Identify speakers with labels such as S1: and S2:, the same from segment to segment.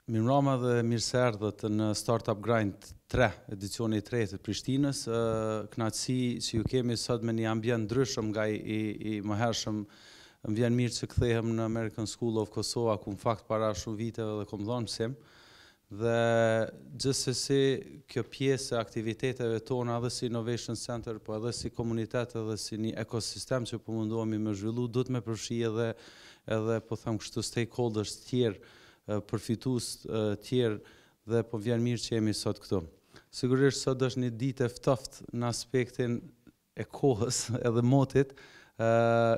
S1: Mirëmbrëma dhe mirë se erdhët në Startup Grind 3, edicioni i 3 të Prishtinës. Kënaqësi që ju kemi sot me një ambient ndryshëm nga i mëhershëm. Më vjen mirë që kthehem në American School of Kosova, ku në fakt para shumë viteve dhe kom dhënë mësim. Dhe gjithsesi kjo pjesë e aktiviteteve tona edhe si Innovation Center, po edhe si komunitet edhe si një ekosistem që po mundohemi me zhvillu, duhet me përfshi edhe po them kështu stakeholders tjerë, përfitus tjerë dhe po vjen mirë që jemi sot këtu. Sigurisht sot është një ditë e ftoftë në aspektin e kohës edhe motit,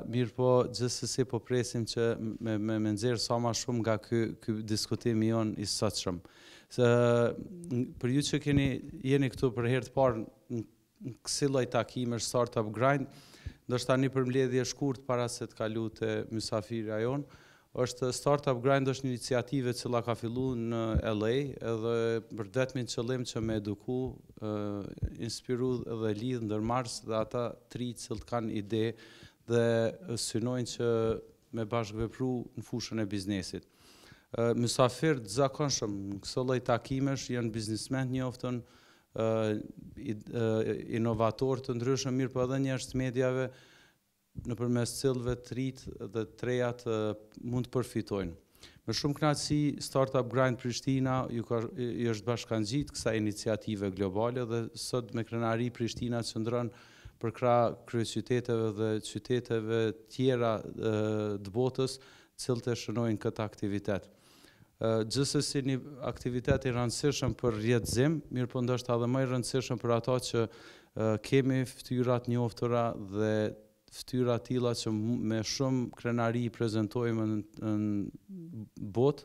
S1: mirë po gjithsesi po presim që me nxjerr sa më shumë nga ky diskutim jon i sotshëm. Për ju që jeni këtu për herë të parë në kësaj lloj takimesh Startup Grind, ndoshta një përmbledhje shkurt para se të kalu te mysafirja jon. Startup Grind është një iniciativë që ka filluar në LA edhe për vetmin qëllim që me eduku, inspiru dhe lidh ndërmarrës dhe ata tri që kanë ide dhe synojnë që me bashkëvepru në fushën e biznesit. Mysafir të zakonshëm në këto lloj takimesh janë biznesmen të njoftën, inovator të ndryshëm, mirë po edhe njerëz të mediave, nëpërmes cilëve të rinj dhe të reja mund të përfitojnë. Me shumë kënaqësi, Startup Grind Prishtina ju është bashkangjitur kësaj iniciative globale dhe sot me krenari Prishtina qëndron për krah kryeqyteteve dhe qyteteve tjera të botës, cilët e shënojnë këtë aktivitet. Gjithsesi një aktivitet i rëndësishëm për rrjedhim, mirë po ndoshta edhe më i rëndësishëm për ata që kemi fytyra të njoftura dhe fytyra tilla që me shumë krenari i prezantojmë në botë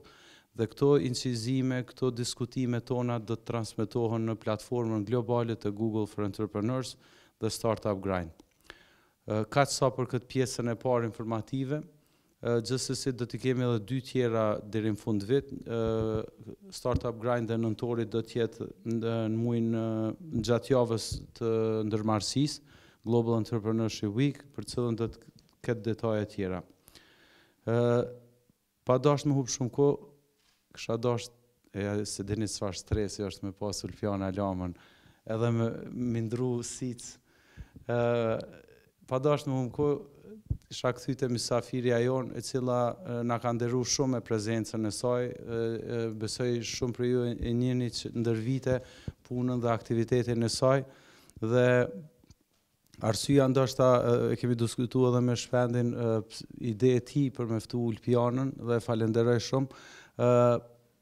S1: dhe këto incizime, këto diskutime tona do të transmetohen në platformën globale të Google for Entrepreneurs dhe Startup Grind. Kaq sa për këtë pjesën e parë informative, gjithsesi do të kemi edhe dy tjera deri në fund vit. Startup Grind e nëntorit do të jetë në muajin gjatë javës të ndërmarrësisë, Global Entrepreneurship Week, për cilën do të ketë detaje tjera. Pa dashur me hub shumë kohë, kisha dashur, se dini çfarë stresi është me pas Ulpiana Lamën, edhe me ndru sic. Pa dashur me hub kohë, isha kthy te mysafirja jon, e cila na ka nderuar shumë me prezencën e saj. Besoj shumë për ju e njihni ndër vite punën dhe aktivitetin e saj dhe arsyeja ndoshta e kemi diskutuar edhe me Shpendin, ide e tij për me ftu Ulpianën dhe falenderoj shumë.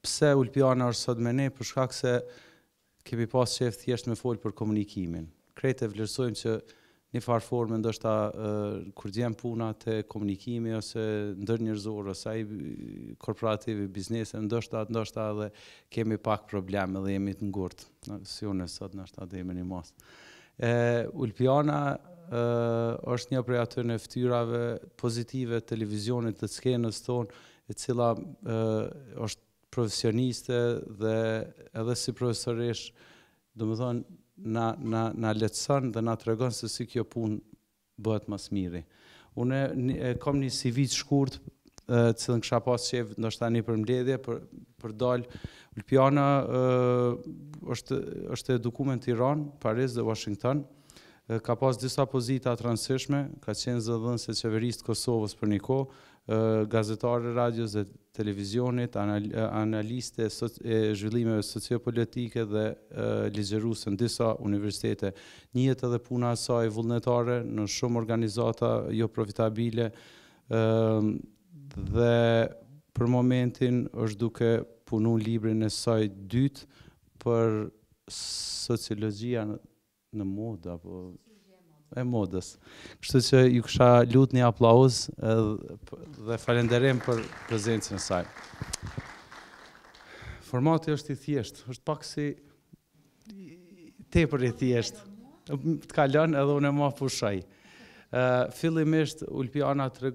S1: Pse Ulpiana është sot me ne? Për shkak se kemi pas qef thjesht me fol për komunikimin. Krejt e vlerësojmë që një farë forme ndoshta kur gjem puna te komunikimi ose ndërnjerëzor ose ai korporativ i biznesit, ndoshta edhe kemi pak probleme dhe jemi të ngurtë. Si unë sot ndoshta dhe jemi një mos. Ulpiana është një prej atyre fytyrave pozitive të televizionit të skenës tonë, e cila është profesioniste dhe edhe si profesoresh, domethënë na lehtëson dhe na tregon se si kjo punë bëhet më së miri. Unë kam një CV të shkurt, cilën kisha pas qef ndoshta një përmbledhje për dal. Ulpiana është edukuar në Tiranë, Paris dhe Washington. Ka pas disa pozita të rëndësishme, ka qenë zëdhënëse qeverisë të Kosovës për një kohë, gazetare radios dhe televizionit, analiste e zhvillimeve sociopolitike dhe ligjëruese në disa universitete. Njihet edhe puna e saj vullnetare në shumë organizata jo profitabile dhe për momentin është duke punu librin e saj dytë për sociologjia në modë apo e modës. Kështu që ju kisha lut një aplauz dhe falenderojm për prezencën e saj. Formati është i thjeshtë, është pak si tepër i thjeshtë. Të kalon edhe unë më pushoj. Fillimisht Ulpiana të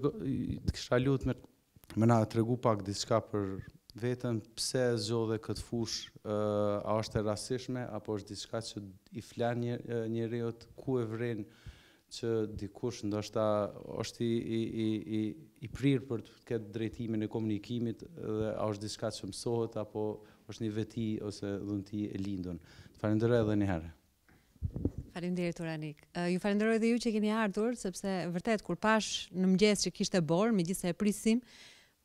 S1: kisha lut me na tregu pak diçka për veten, pse zgjodhe këtë fushë, a është e rastishme apo është diçka që i flan njeriu, ku e vren që dikush ndoshta është i prirë për të këtë drejtimin e komunikimit dhe a është diçka që mësohet apo është një veti ose dhunti e lindun. Falenderoj edhe një herë.
S2: Faleminderit Uranik. Ju falenderoj edhe ju që keni ardhur, sepse vërtet kur pash në mëngjes që kishte borë, megjithëse e prisim,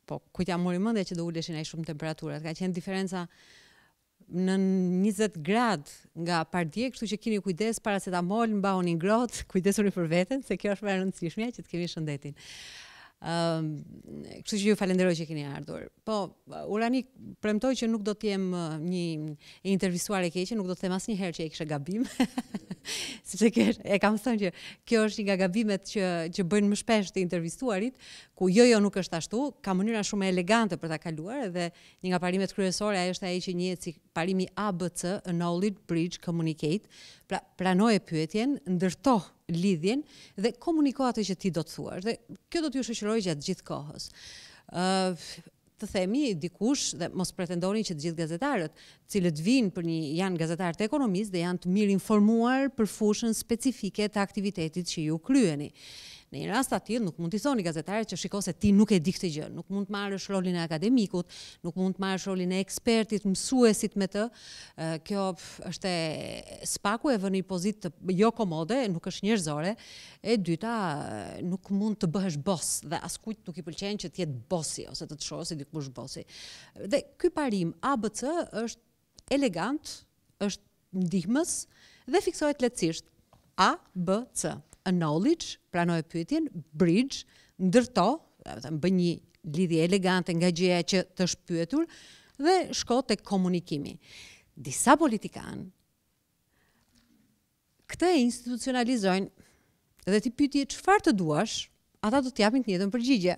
S2: po kujt ja mori mendja që do uleshin ai shumë temperaturat. Ka qenë diferenca në 20 grad nga pardje, kështu që keni kujdes, paracetamol, mbahuni ngrohtë, kujdesuni për veten, se kjo është më e rëndësishme që të kemi shëndetin. Kështu që ju falenderoj që keni ardhur. Po, Uranik, premtoj që nuk do të jem një intervistuar e keqe, nuk do të them asnjëherë që e kisha gabim. Sepse e kam thënë që kjo është një nga gabimet që bëjnë më shpesh të intervistuarit, ku jo nuk është ashtu, ka mënyra shumë elegante për ta kaluar dhe një nga parimet kryesore ajo është ai që njihet si parimi ABC, Acknowledge, Bridge, Communicate. Pra, pranoje pyetjen, ndërto lidhjen dhe komuniko atë që ti do të thuash. Dhe kjo do t'ju shoqërojë gjatë gjithë kohës. Të themi dikush dhe mos pretendoni që të gjithë gazetarët, cilët vinë janë gazetarë të ekonomisë dhe janë të mirë informuar për fushën specifike të aktivitetit që ju kryeni. Në një rast atill nuk mund t'i thoni gazetarit që shiko se ti nuk e di këtë gjë, nuk mund të marrësh rolin e akademikut, nuk mund të marrësh rolin e ekspertit, mësuesit me të. Kjo është spaku e vënë një pozitë jo komode, nuk është njerëzore. E dyta, nuk mund të bëhesh boss dhe askujt nuk i pëlqen që të jetë bossi ose të shohë si dikush bossi. Dhe ky parim ABC është elegant, është ndihmës dhe fiksohet lehtësisht. A, B, C. Acknowledge, pranoj pyetjen, bridge, ndërto, bë një lidhje elegante nga gjëja që të shpyetur dhe shko tek komunikimi. Disa politikanë këtë e institucionalizojnë dhe ti pyetje çfarë të duash, ata do t'japin të njëjtën përgjigje.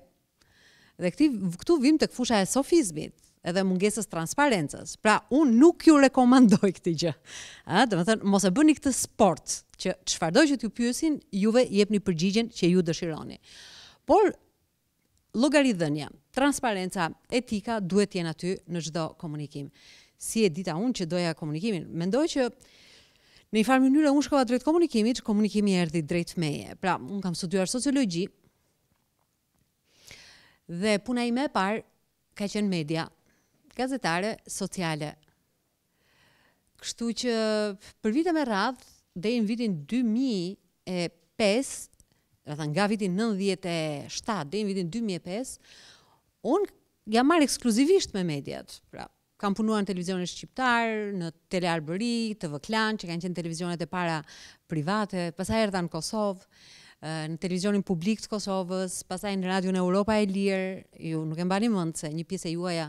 S2: Dhe këtu vim tek fusha e sofizmit edhe mungesës transparencës. Pra, unë nuk ju rekomandoj këtë gjë. Domethënë, mos e bëni këtë sport, që çfarëdo që t'ju pyesin, juve jepni përgjigjen që ju dëshironi. Por, llogaridhënia, transparenca, etika duhet të jenë aty në çdo komunikim. Si e dita unë që doja komunikimin, mendoj që në një farë mënyrë unë shkova drejt komunikimit, komunikimi erdhi drejt meje. Pra, unë kam studiuar sociologji dhe puna ime e parë ka qenë media, gazetare sociale. Kështu që për vite me radhë, deri në vitin 2005, nga vitin 97 deri në vitin 2005, unë jam marrë ekskluzivisht me mediat. Pra, kam punuar në televizionin shqiptar, në Telearbëri, TV Klan, që kanë qenë televizionet e para private, pastaj erdha në Kosovë, në televizionin publik të Kosovës, pastaj në Radion Europa e Lirë, ju nuk e mbani mend se një pjesë e juaja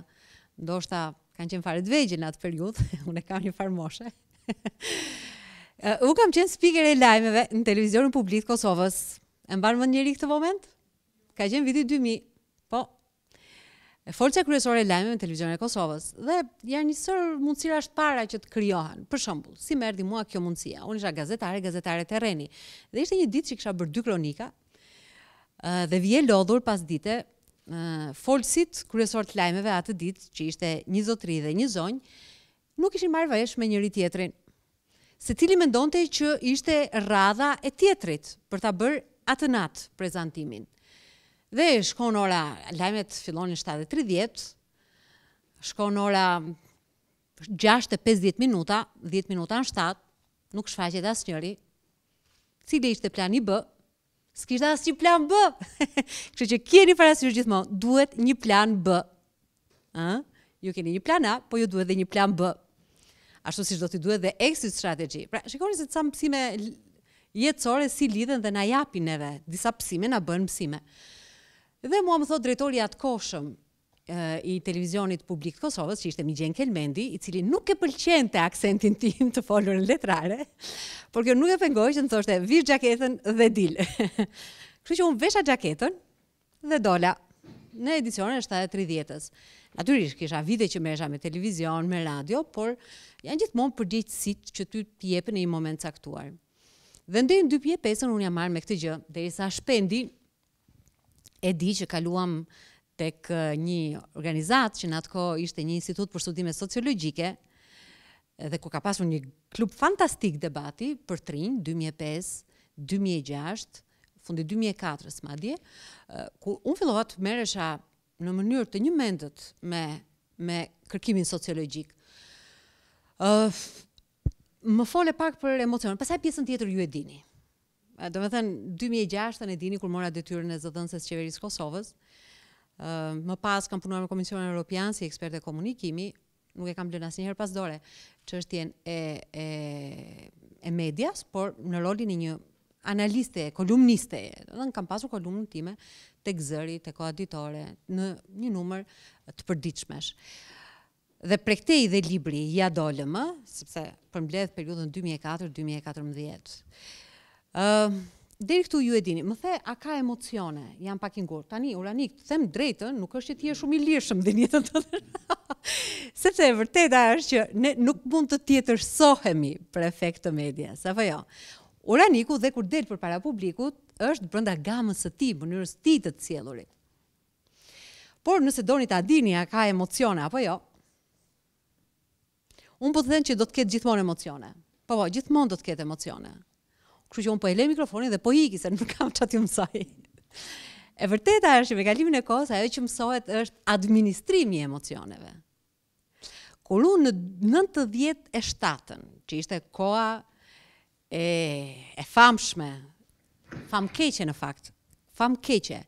S2: ndoshta kanë qenë fare të vegjël në atë periudhë, unë kam një farë moshe. Unë kam qenë speaker e lajmeve në televizionin publik të Kosovës. E mban mend njëri këtë moment? Ka qenë viti 2000. Po. Forca kryesore e lajmeve në televizionin e Kosovës. Dhe janë një sër mundësirash para që të krijohen. Për shembull, si më erdhi mua kjo mundësia? Unë isha gazetare terreni. Dhe ishte një ditë që kisha bërë 2 kronika. Dhe vije lodhur pas dite, folësit kryesor të lajmeve atë ditë, që ishte një zotëri dhe një zonjë, nuk ishin marrë vesh me njëri tjetrin. Secili mendonte që ishte radha e tjetrit për ta bërë atë natë prezantimin. Dhe shkon ora, lajmet fillonin 7:30, shkon ora 6:50 minuta, 10 minuta në 7, nuk shfaqet asnjëri. Cili ishte plani B? S'kishte asnjë plan B. Kështu që keni parasysh gjithmonë, duhet një plan B. Ju keni një plan A, po ju duhet dhe një plan B. Ashtu siç do t'i duhet dhe exit strategy. Pra, shikoni se ca mësime jetësore si lidhen dhe na japin neve, disa mësime na bën mësime. Dhe mua më thot drejtori atkohshëm i televizionit publik të Kosovës, që ishte Migjen Kelmendi, i cili nuk e pëlqente aksentin tim të folur në letrare, por kjo nuk e pengoj që më thoshte, vish xhaketën dhe dil. Kështu që unë vesha xhaketën dhe dola në edicionin e 7:30-s. Natyrisht kisha vite që merresha me televizion, me radio, por janë gjithmonë përgjegjësitë që ty t'i jepen në një moment caktuar. Dhe ndej në 2005 unë jam marrë me këtë gjë, derisa shpendi e di që kaluam tek një organizatë që në atë kohë ishte një institut për studime sociologjike dhe ku ka pasur një klub fantastik debati për trinj 2005, 2006, fundi 2004-s madje, kur unë fillova të merresha në mënyrë të njëmendët me kërkimin sociologjik. Më fole pak për emocione, pastaj pjesën tjetër ju e dini. Do me thënë, 2006 e dini kur mora detyrën e zëdhënëses qeverisë Kosovës. Më pas kam punuar me Komisionin Evropian si ekspert e komunikimi, nuk e kam lënë asnjëherë pas dore çështjen e medias, por në rolin e një analiste, kolumniste. Kam pasur kolumnën time tek Zëri, tek Koaditore, në një numër të përditshmesh. Dhe prej këtej dhe libri ja dolëm, sepse përmbledh periudhën 2004-2014. Deri këtu ju e dini, më the, a ka emocione, jam pak i ngurtë. Tani, Uranik, të them drejtën, nuk është që ti je shumë i lirshëm dhe jetën tënde. Sepse e vërteta është që ne nuk mund të tjetërsohemi për efekt të medias, apo jo. Uraniku dhe kur del përpara publikut është brenda gamës së tij, mënyrës së tij të cjellurit. Por nëse doni ta dini a ka emocione apo jo, unë po të them që do të ketë gjithmonë emocione. Po, gjithmonë do të ketë emocione. Kështu që unë po e le mikrofonin dhe po iki se nuk kam çfarë t'ju mësoj. E vërteta është që me kalimin e kohës ajo që mësohet është administrimi i emocioneve. Kur unë në 97-ën, që ishte koha e famshme, famkeqe në fakt, famkeqe,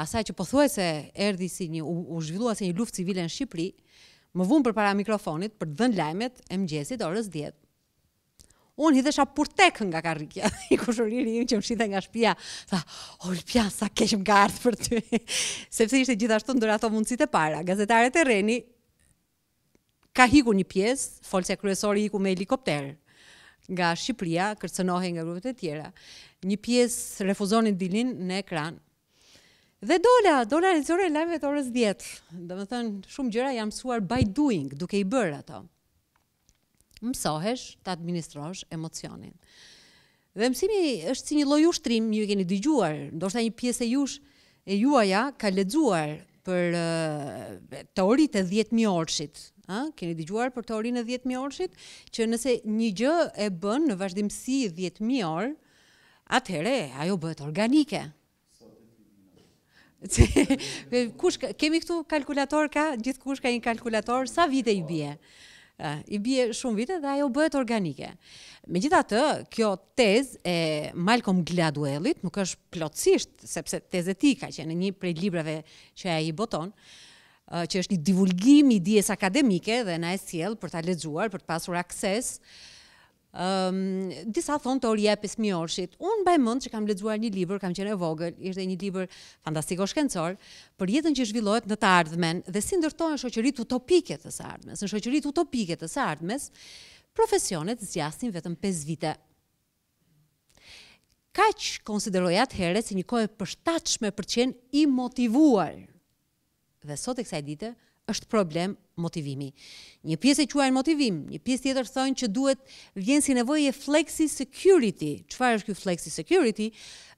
S2: asaj që pothuajse erdhi si u zhvillua si një luftë civile në Shqipëri, më vunë përpara mikrofonit për të dhënë lajmet e mëngjesit orës 10. Unë hidhesha purtek nga karrikja, i kushëriri im që më shite nga shtëpia, tha, Olpjan, sa keq më ka ardhur për ty. Sepse ishte gjithashtu ndër ato mundësitë e para. Gazetarët e Reni ka hikur një pjesë, folësia kryesori iku me helikopter nga Shqipëria, kërcënohej nga grupet e tjera. Një pjesë refuzonin dilin në ekran. Dhe dola lexore lajmet orës 10. Domethënë, shumë gjëra jam mësuar by doing, duke i bërë ato. Mësohesh të administrosh emocionin. Dhe mësimi është si një lloj ushtrim, ju e keni dëgjuar, ndoshta një pjesë e juaja ka lexuar për teoritë e 10.000 orshit. Keni dëgjuar për teorinë e 10.000 orshit, që nëse një gjë e bën në vazhdimsi 10.000 orë, atëherë ajo bëhet organike. Kemi këtu kalkulator ka, gjithkush ka një kalkulator, sa vite i bie? I bie shumë vite dhe ajo bëhet organike. Megjithatë, kjo tezë e Malcolm Gladwellit nuk është plotësisht, sepse tezë e tij ka qenë në një prej librave që ai i boton, që është një divulgim i dijes akademike dhe na e sjell për ta lexuar, për të pasur akses. Disa thonë teoria e 5.000 orshit. Unë mbaj mend që kam lexuar një libër, kam qenë e vogël, ishte një libër fantastiko-shkencor për jetën që zhvillohet në të ardhmen dhe si ndërtohen shoqëritë utopike të së ardhmes. Në shoqëritë utopike të së ardhmes, profesionet zgjasin vetëm 5 vite. Kaq konsideroj atëherë si një kohë e përshtatshme për të qenë i motivuar. Dhe sot e kësaj dite është problem motivimi. Një pjesë e quajnë motivim, një pjesë tjetër thonë që duhet vjen si nevojë e flexi security. Çfarë është ky flexi security?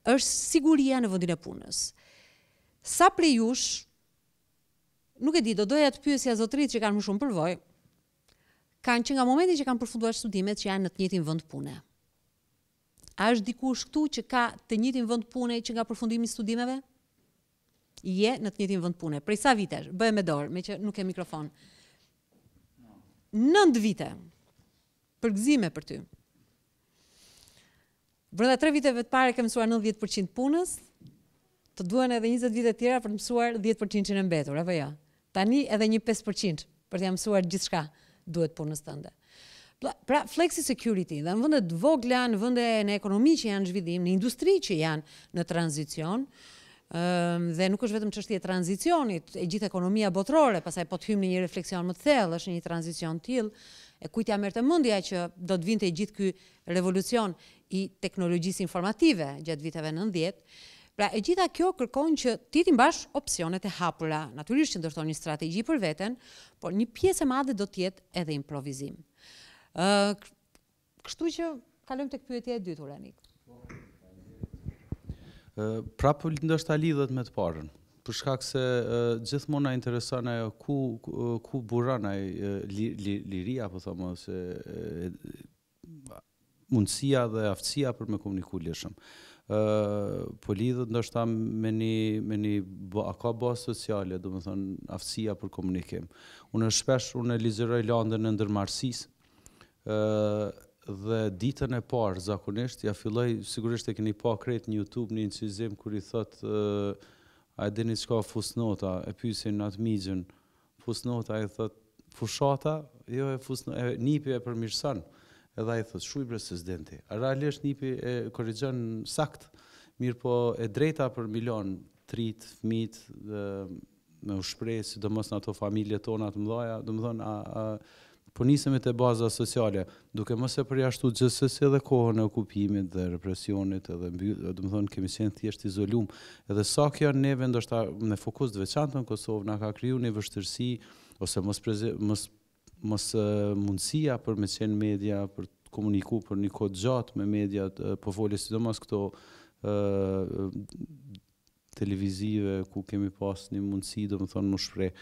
S2: Është siguria në vendin e punës. Sa prej jush, nuk e di, do doja të pyesja zotërit që kanë më shumë përvojë, kanë që nga momenti që kanë përfunduar studimet që janë në të njëjtin vend pune. A është dikush këtu që ka të njëjtin vend pune që nga përfundimi i studimeve? Je në të njëjtin vend pune. Prej sa vitesh? Bëhe me dorë, me që nuk ke mikrofon. 9 vite. Përgëzime për ty. Brenda 3 viteve të parë ke mësuar 90% punës, të duhen edhe 20 vite tjera për të mësuar 10% e mbetur, apo jo? Tani edhe një 5% për t'ja mësuar gjithçka duhet punës tënde. Pra, flexi security, dhe në vende të vogla, në vende në ekonomi që janë në zhvillim, në industri që janë në tranzicion, dhe nuk është vetëm çështje e tranzicionit, e gjithë ekonomia botërore, pastaj po të hyjmë në një refleksion më të thellë, është një tranzicion tillë, e kujtja merrte mendja që do të vinte gjithë ky revolucion i teknologjisë informative gjatë viteve 90. Pra, e gjitha kjo kërkon që ti të mbash opsionet e hapura, natyrisht që ndërton një strategji për veten, por një pjesë e madhe do të jetë edhe improvizim. Kështu që kalojmë tek pyetja e dytë, Uranik.
S1: Prapë ndoshta lidhet me të parën, për shkak se gjithmonë na intereson ajo ku buron ai liria, apo thonë se mundësia dhe aftësia për me komuniku lirshëm. po lidhët ndoshta me një a ka bazë sociale, do më thonë aftësia për komunikim. Unë lexoj Landën e Ndërmarrësisë, dhe ditën e parë zakonisht ja filloj, sigurisht e keni pa krejt në YouTube një incizim kur i thot a e dini çka fusnota, e pyesin atë migjën, fusnota i thot fushata, jo nipi e përmirëson. Edhe ai thot shuj bre s'denti. Realisht nipi e korrigjon sakt, mirë po e drejta për milion trit, fëmijët me u shpreh, sidomos në ato familje tona të mëdha, domethënë po nisemi te baza sociale, duke mos e përjashtuar gjithsesi edhe kohën e okupimit dhe represionit, edhe domethënë kemi qenë thjesht izolum. Edhe sa kjo neve ndoshta me fokus të veçantë në Kosovë na ka kriju një vështirësi ose mos mundësia për me qenë media, për të komuniku për një kohë gjatë me media, po folë sidomos këto televizive ku kemi pas një mundësi, domethënë më shpreh,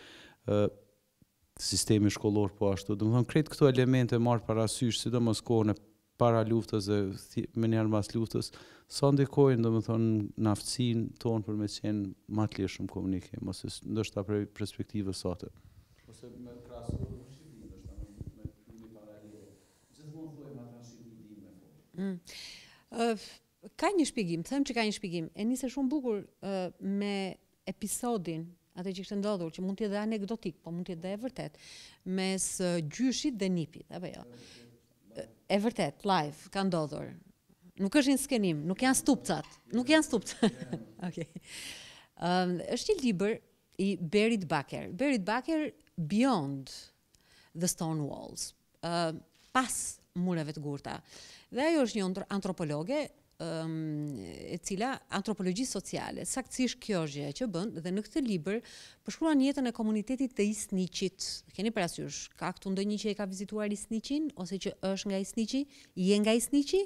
S1: sistemi shkollor po ashtu, domethënë krejt këto elemente marr parasysh, sidomos kohën e para luftës dhe me njerë mas luftës, sa ndikojnë domethënë në aftësinë tonë për me qenë më të lirshëm komunikim, ose ndoshta prej perspektivës sate. Ose me krahasim me Shqipërinë, ndoshta me një paralel. Gjithmonë thuajmë ata Shqipërinë me
S2: Ka një shpjegim, them që ka një shpjegim. E nisë shumë bukur me episodin, atë që kishte ndodhur, që mund të jetë anekdotik, po mund të jetë dhe e vërtet, mes gjyshit dhe nipit, apo jo? E vërtet, live, ka ndodhur. Nuk është një skenim, nuk janë stupcat. Nuk janë stupcat. Okay. Është një libër i Berit Baker. Berit Baker, Beyond the Stone Walls. Pas mureve të gurta. Dhe ajo është një antropologe, e cila antropologji sociale, saktësisht kjo është gjë që bën, dhe në këtë libër përshkruan jetën e komunitetit të Isniqit. Keni parasysh, ka këtu ndonjë që e ka vizituar Isniqin ose që është nga Isniqi, je nga Isniqi,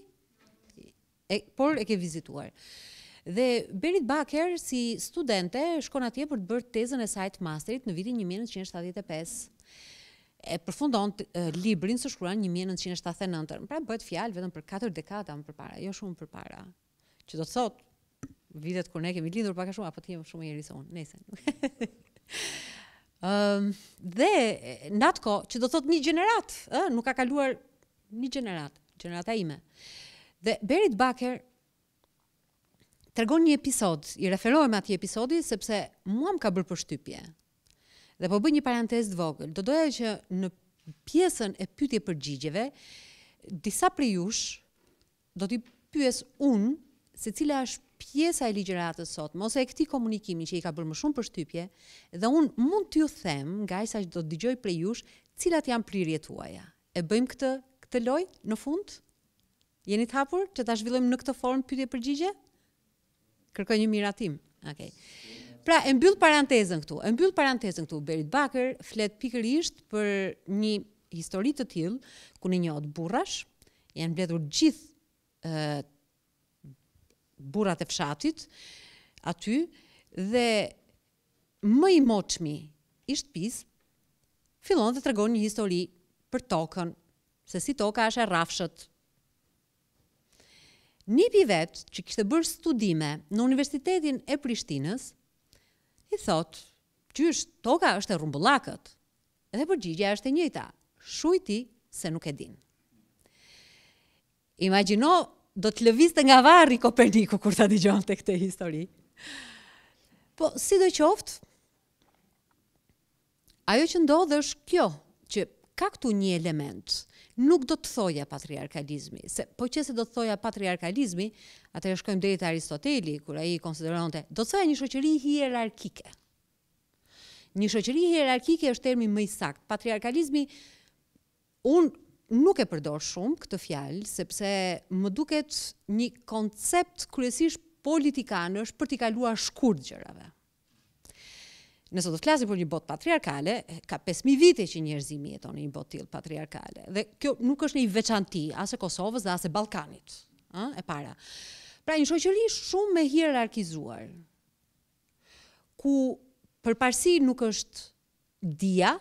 S2: por e ke vizituar. Dhe Berit Baker si studente shkon atje për të bërë tezën e saj të masterit në vitin 1975. E përfundon librin së shkruan 1979. Pra bëhet fjalë vetëm për 4 dekada më përpara, jo shumë përpara. Që do të thot, vitet kur ne kemi lindur pak a shumë, apo ti je shumë i rison, nëse. Dhe në atë kohë, që do të thot një gjenerat, nuk ka kaluar një gjenerata ime. Dhe Berit Baker tregon një episod, i referohem atij episodi sepse mua më ka bërë përshtypje. Dhe po bëj një parantezë të vogël. Do doja që në pjesën e pyetje përgjigjeve, disa prej jush do t'i pyes unë se cila është pjesa e ligjëratës sotme ose e këtij komunikimi që i ka bërë më shumë përshtypje, dhe unë mund t'ju them, nga sa do të dëgjoj prej jush, cilat janë prirjet tuaja. E bëjmë këtë lojë në fund? Jeni të hapur që ta zhvillojmë në këtë formë pyetje përgjigje? Kërkoj një miratim. Okej. Pra, e mbyll parantezën këtu. Berit Baker flet pikërisht për një histori të tillë ku në një burrash janë mbledhur gjithë burrat e fshatit aty dhe më i moçmi i shtëpisë fillon të tregon një histori për tokën, se si toka është e rrafshët. Nipi vet që kishte bërë studime në Universitetin e Prishtinës i thot, qysh, toka është e rumbullakët. Dhe përgjigja është e njëjta, shujti se nuk e din. Imagjino, do të lëvizte nga varri Koperniku kur ta dëgjonte këtë histori. Po, sidoqoftë, ajo që ndodh është kjo, që ka këtu një element. Nuk do të thoja patriarkalizmi, se po qëse do të thoja patriarkalizmi, atëherë shkojmë deri te Aristoteli, kur ai konsideronte, do të thoja një shoqëri hierarkike. Një shoqëri hierarkike është termi më i saktë. Patriarkalizmi, unë nuk e përdor shumë këtë fjalë, sepse më duket një koncept kryesisht politikanësh për t'i kaluar shkurt gjërave. Nëse do të flasim për një botë patriarkale, ka 5000 vite që njerëzimi jeton në një botë tillë patriarkale. Dhe kjo nuk është një veçanti as e Kosovës dhe as e Ballkanit, e para. Pra një shoqëri shumë me hierarkizuar, ku përparësi nuk është dia,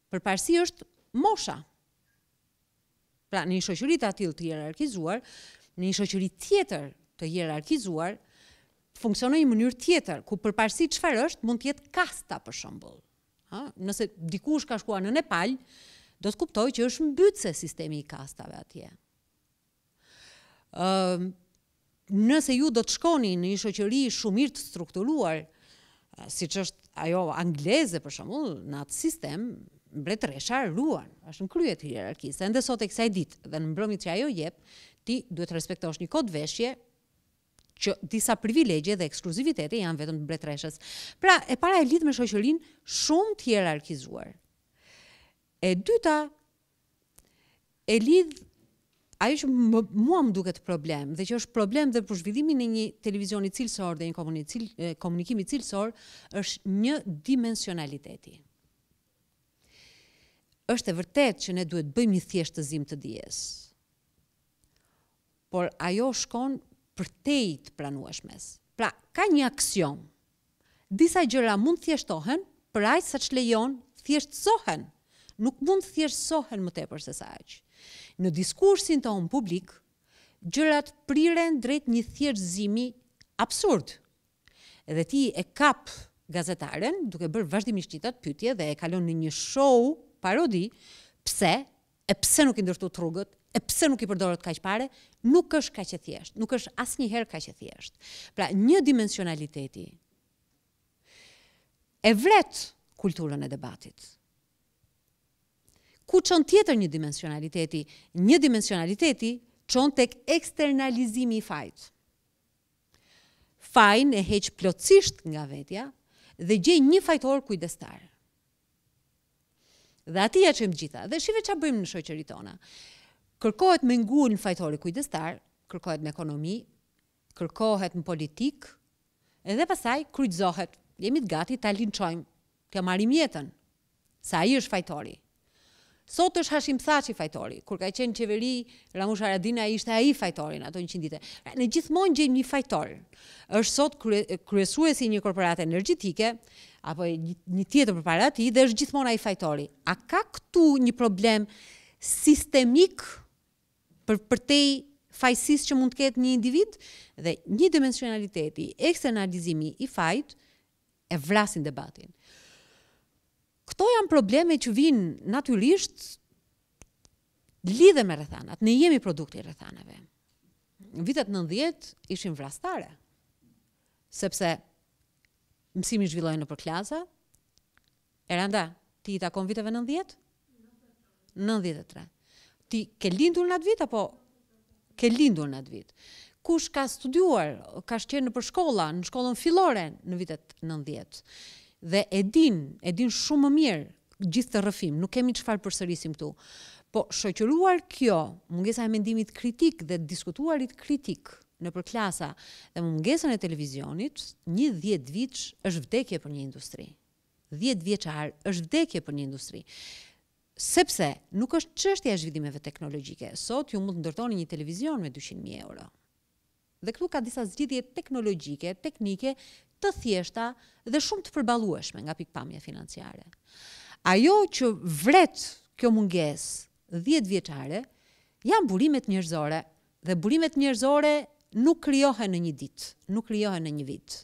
S2: përparësi është mosha. Pra në një shoqëri të tillë të hierarkizuar, në një shoqëri tjetër të hierarkizuar, funksionojnë në mënyrë tjetër, ku përparësi çfarë është, mund të jetë kasta për shembull. Nëse dikush ka shkuar në Nepal, do të kuptojë që është mbytse sistemi i kastave atje. Nëse ju do të shkoni në një shoqëri shumë mirë të strukturuar, siç është ajo angleze për shembull, në atë sistem mbretëresha ruan, është në krye të hierarkisë. Ende sot e kësaj ditë dhe në mbrëmjet që ajo jep, ti duhet të respektosh një kod veshje që disa privilegje dhe ekskluzivitete janë vetëm të mbretëreshës. Pra, e para e lidh me shoqërinë shumë të hierarkizuar. E dyta e lidh ajo që mua më duket problem dhe që është problem dhe për zhvillimin e një televizioni cilësor dhe një komunikimi cilësor është një dimensionaliteti. Është e vërtet që ne duhet bëjmë një thjeshtëzim të dijes. Por ajo shkon përtej të pranueshmes. Pra, ka një aksion. Disa gjëra mund thjeshtohen, për aq sa që lejon thjeshtësohen. Nuk mund thjeshtësohen më tepër se sa aq. Në diskursin tonë publik, gjërat priren drejt një thjeshtëzimi absurd. Edhe ti e kap gazetaren, duke bërë vazhdimisht një pyetje dhe e kalon në një show parodi, pse nuk i ndërtu të rrugët, e pse nuk i përdorët kaq pare, nuk është kaq e thjeshtë, nuk është asnjëherë kaq e thjeshtë. Pra, një dimensionaliteti e vret kulturën e debatit. Ku çon tjetër një dimensionaliteti? Një dimensionaliteti çon tek eksternalizimi i fajit. Fajin e heq plotësisht nga vetja dhe gjej një fajtor kujdestar. Dhe ati ja çojmë gjitha. Dhe shive çfarë bëjmë në shoqëritë tona. Kërkohet me ngul në fajtori kujdestar, kërkohet në ekonomi, kërkohet në politik, edhe pasaj kryqëzohet. Jemi të gati ta linçojmë, t'ja marrim jetën. Sa ai është fajtori. Sot është Hashim Thaçi fajtori. Kur ka qenë qeveri Ramush Haradinaj ishte ai fajtori në ato 100 ditë. Ne gjithmonë gjejmë një fajtor. Është sot kryesuesi i një korporate energjetike apo një tjetër përpara atij dhe është gjithmonë ai fajtori. A ka këtu një problem sistemik përtej fajësisë që mund të ketë një individ dhe një dimensionaliteti, eksternalizimi i fajit e vrasin debatin. Këto janë probleme që vinë natyrisht lidhe me rrethanat. Ne jemi produkti i rrethanave. Në vitet 90 ishin vrastare, sepse mësimi zhvilloi nëpër klasa. Eranda, ti i takon viteve 90? 93. Ti ke lindur në atë vit apo ke lindur në atë vit? Kush ka studiuar, ka qenë nëpër shkolla, në shkollën fillore në vitet 90? Dhe e din shumë më mirë gjithë të rrëfim, nuk kemi çfarë përsërisim këtu. Po shoqëruar kjo, mungesa e mendimit kritik dhe diskutuarit kritik nëpër klasa dhe mungesën e televizionit, një 10 vjeç është vdekje për një industri. 10 vjeçar është vdekje për një industri. Sepse nuk është çështja e zhvillimeve teknologjike. Sot ju mund të ndërtoni një televizion me 200.000 euro. Dhe këtu ka disa zgjidhje teknologjike, teknike, të thjeshta dhe shumë të përballueshme nga pikpamja financiare. Ajo që vret kjo mungesë 10 vjeçare janë burimet njerëzore dhe burimet njerëzore nuk krijohen në një ditë, nuk krijohen në një vit.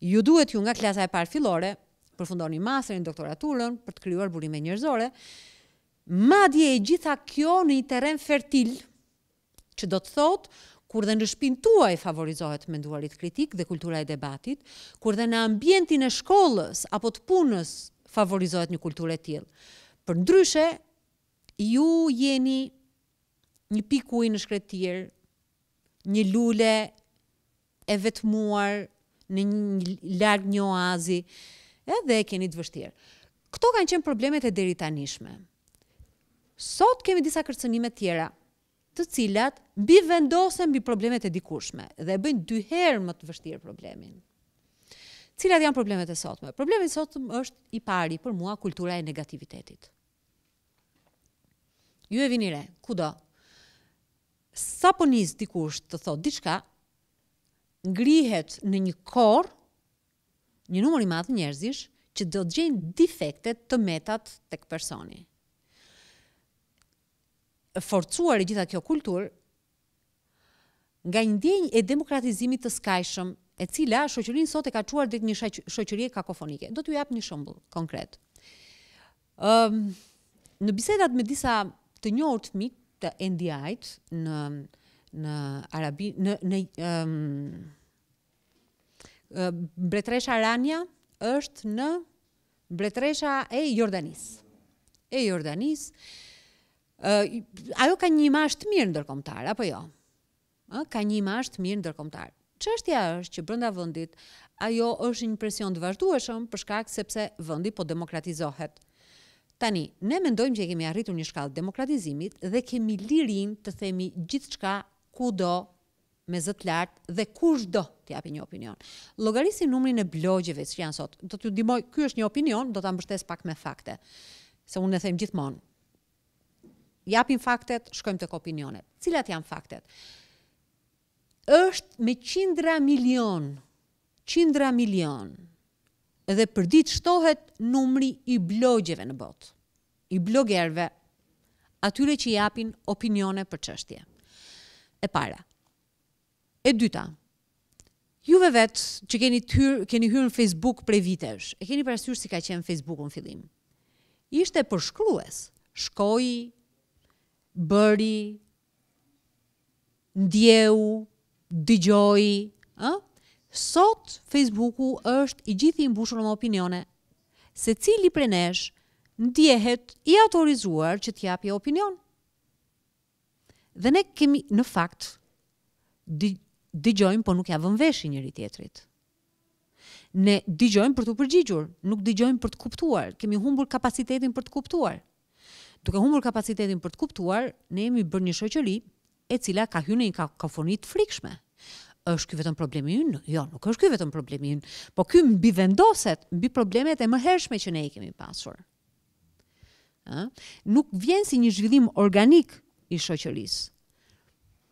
S2: Ju duhet ju nga klasa e parë fillore përfundoni masterin, doktoraturën për të krijuar burime njerëzore, madje e gjitha kjo në një terren fertil, që do të thotë kur dhe në shtëpinë tuaj favorizohet menduarit kritik dhe kultura e debatit, kur dhe në ambientin e shkollës apo të punës favorizohet një kulturë e tillë. Përndryshe, ju jeni një pikë uji në shkretir, një lule e vetmuar në një larg një oazi, edhe e keni të vështirë. Këto kanë qenë problemet e deritanishme. Sot kemi disa kërcënime tjera, të cilat bivendosen mbi problemet e dikushme dhe bëjnë 2 herë më të vështirë problemin. Cilat janë problemet e sotme? Problemi i sotëm është i pari për mua kultura e negativitetit. Ju e vini re, kudo. Sa po nis dikush të thotë diçka, ngrihet në një korr një numër i madh njerëzish që do të gjejnë defektet të metat tek personi. Forcuar e gjitha kjo kulturë, nga një ndjenjë e demokratizimit të skajshëm, e cila shoqërinë sot e ka çuar drejt një shoqërie kakofonike. Do t'ju jap një shembull konkret. Në bisedat me disa të njohur fëmijë të NDI-t në Arabi, Mbretëresha Rania është në Mbretëresha e Jordanisë. Ajo ka një imazh të mirë ndërkombëtar, apo jo? Ka një imazh të mirë ndërkombëtar. Çështja është që brenda vendit ajo është një presion të vazhdueshëm për shkak sepse vendi po demokratizohet. Tani, ne mendojmë që kemi arritur një shkallë demokratizimit dhe kemi lirinë të themi gjithçka kudo me zë të lartë dhe kushdo të japi një opinion. Llogarisi numrin e blogjeve që janë sot. Do t'ju ndihmoj, ky është një opinion, do ta mbështes pak me fakte. Se unë e them gjithmonë. Japim faktet, shkojmë tek opinionet. Cilat janë faktet? Është me qindra milion, edhe për ditë shtohet numri i blogjeve në botë, i blogerëve, atyre që japin opinione për çështje. E para. E dyta, juve vetë që keni hyrë në Facebook prej vitesh, e keni parasysh si ka qenë Facebooku në fillim. Ishte përshkrues, shkoi, bëri, ndjeu, dëgjoi, Sot Facebooku është i gjithë i mbushur me opinione. Secili prej nesh ndjehet i autorizuar që të japë opinion. Dhe ne kemi në fakt dëgjojmë, po nuk ja vëmë vesh njëri tjetrit. Ne dëgjojmë për të përgjigjur, nuk dëgjojmë për të kuptuar. Kemi humbur kapacitetin për të kuptuar. Duke humbur kapacitetin për të kuptuar, ne jemi bërë një shoqëri e cila ka hyrë në një kakofoni të frikshme. Është ky vetëm problemi ynë? Jo, nuk është ky vetëm problemi ynë, po ky mbivendoset mbi problemet e mëhershme që ne i kemi pasur. Nuk vjen si një zhvillim organik i shoqërisë.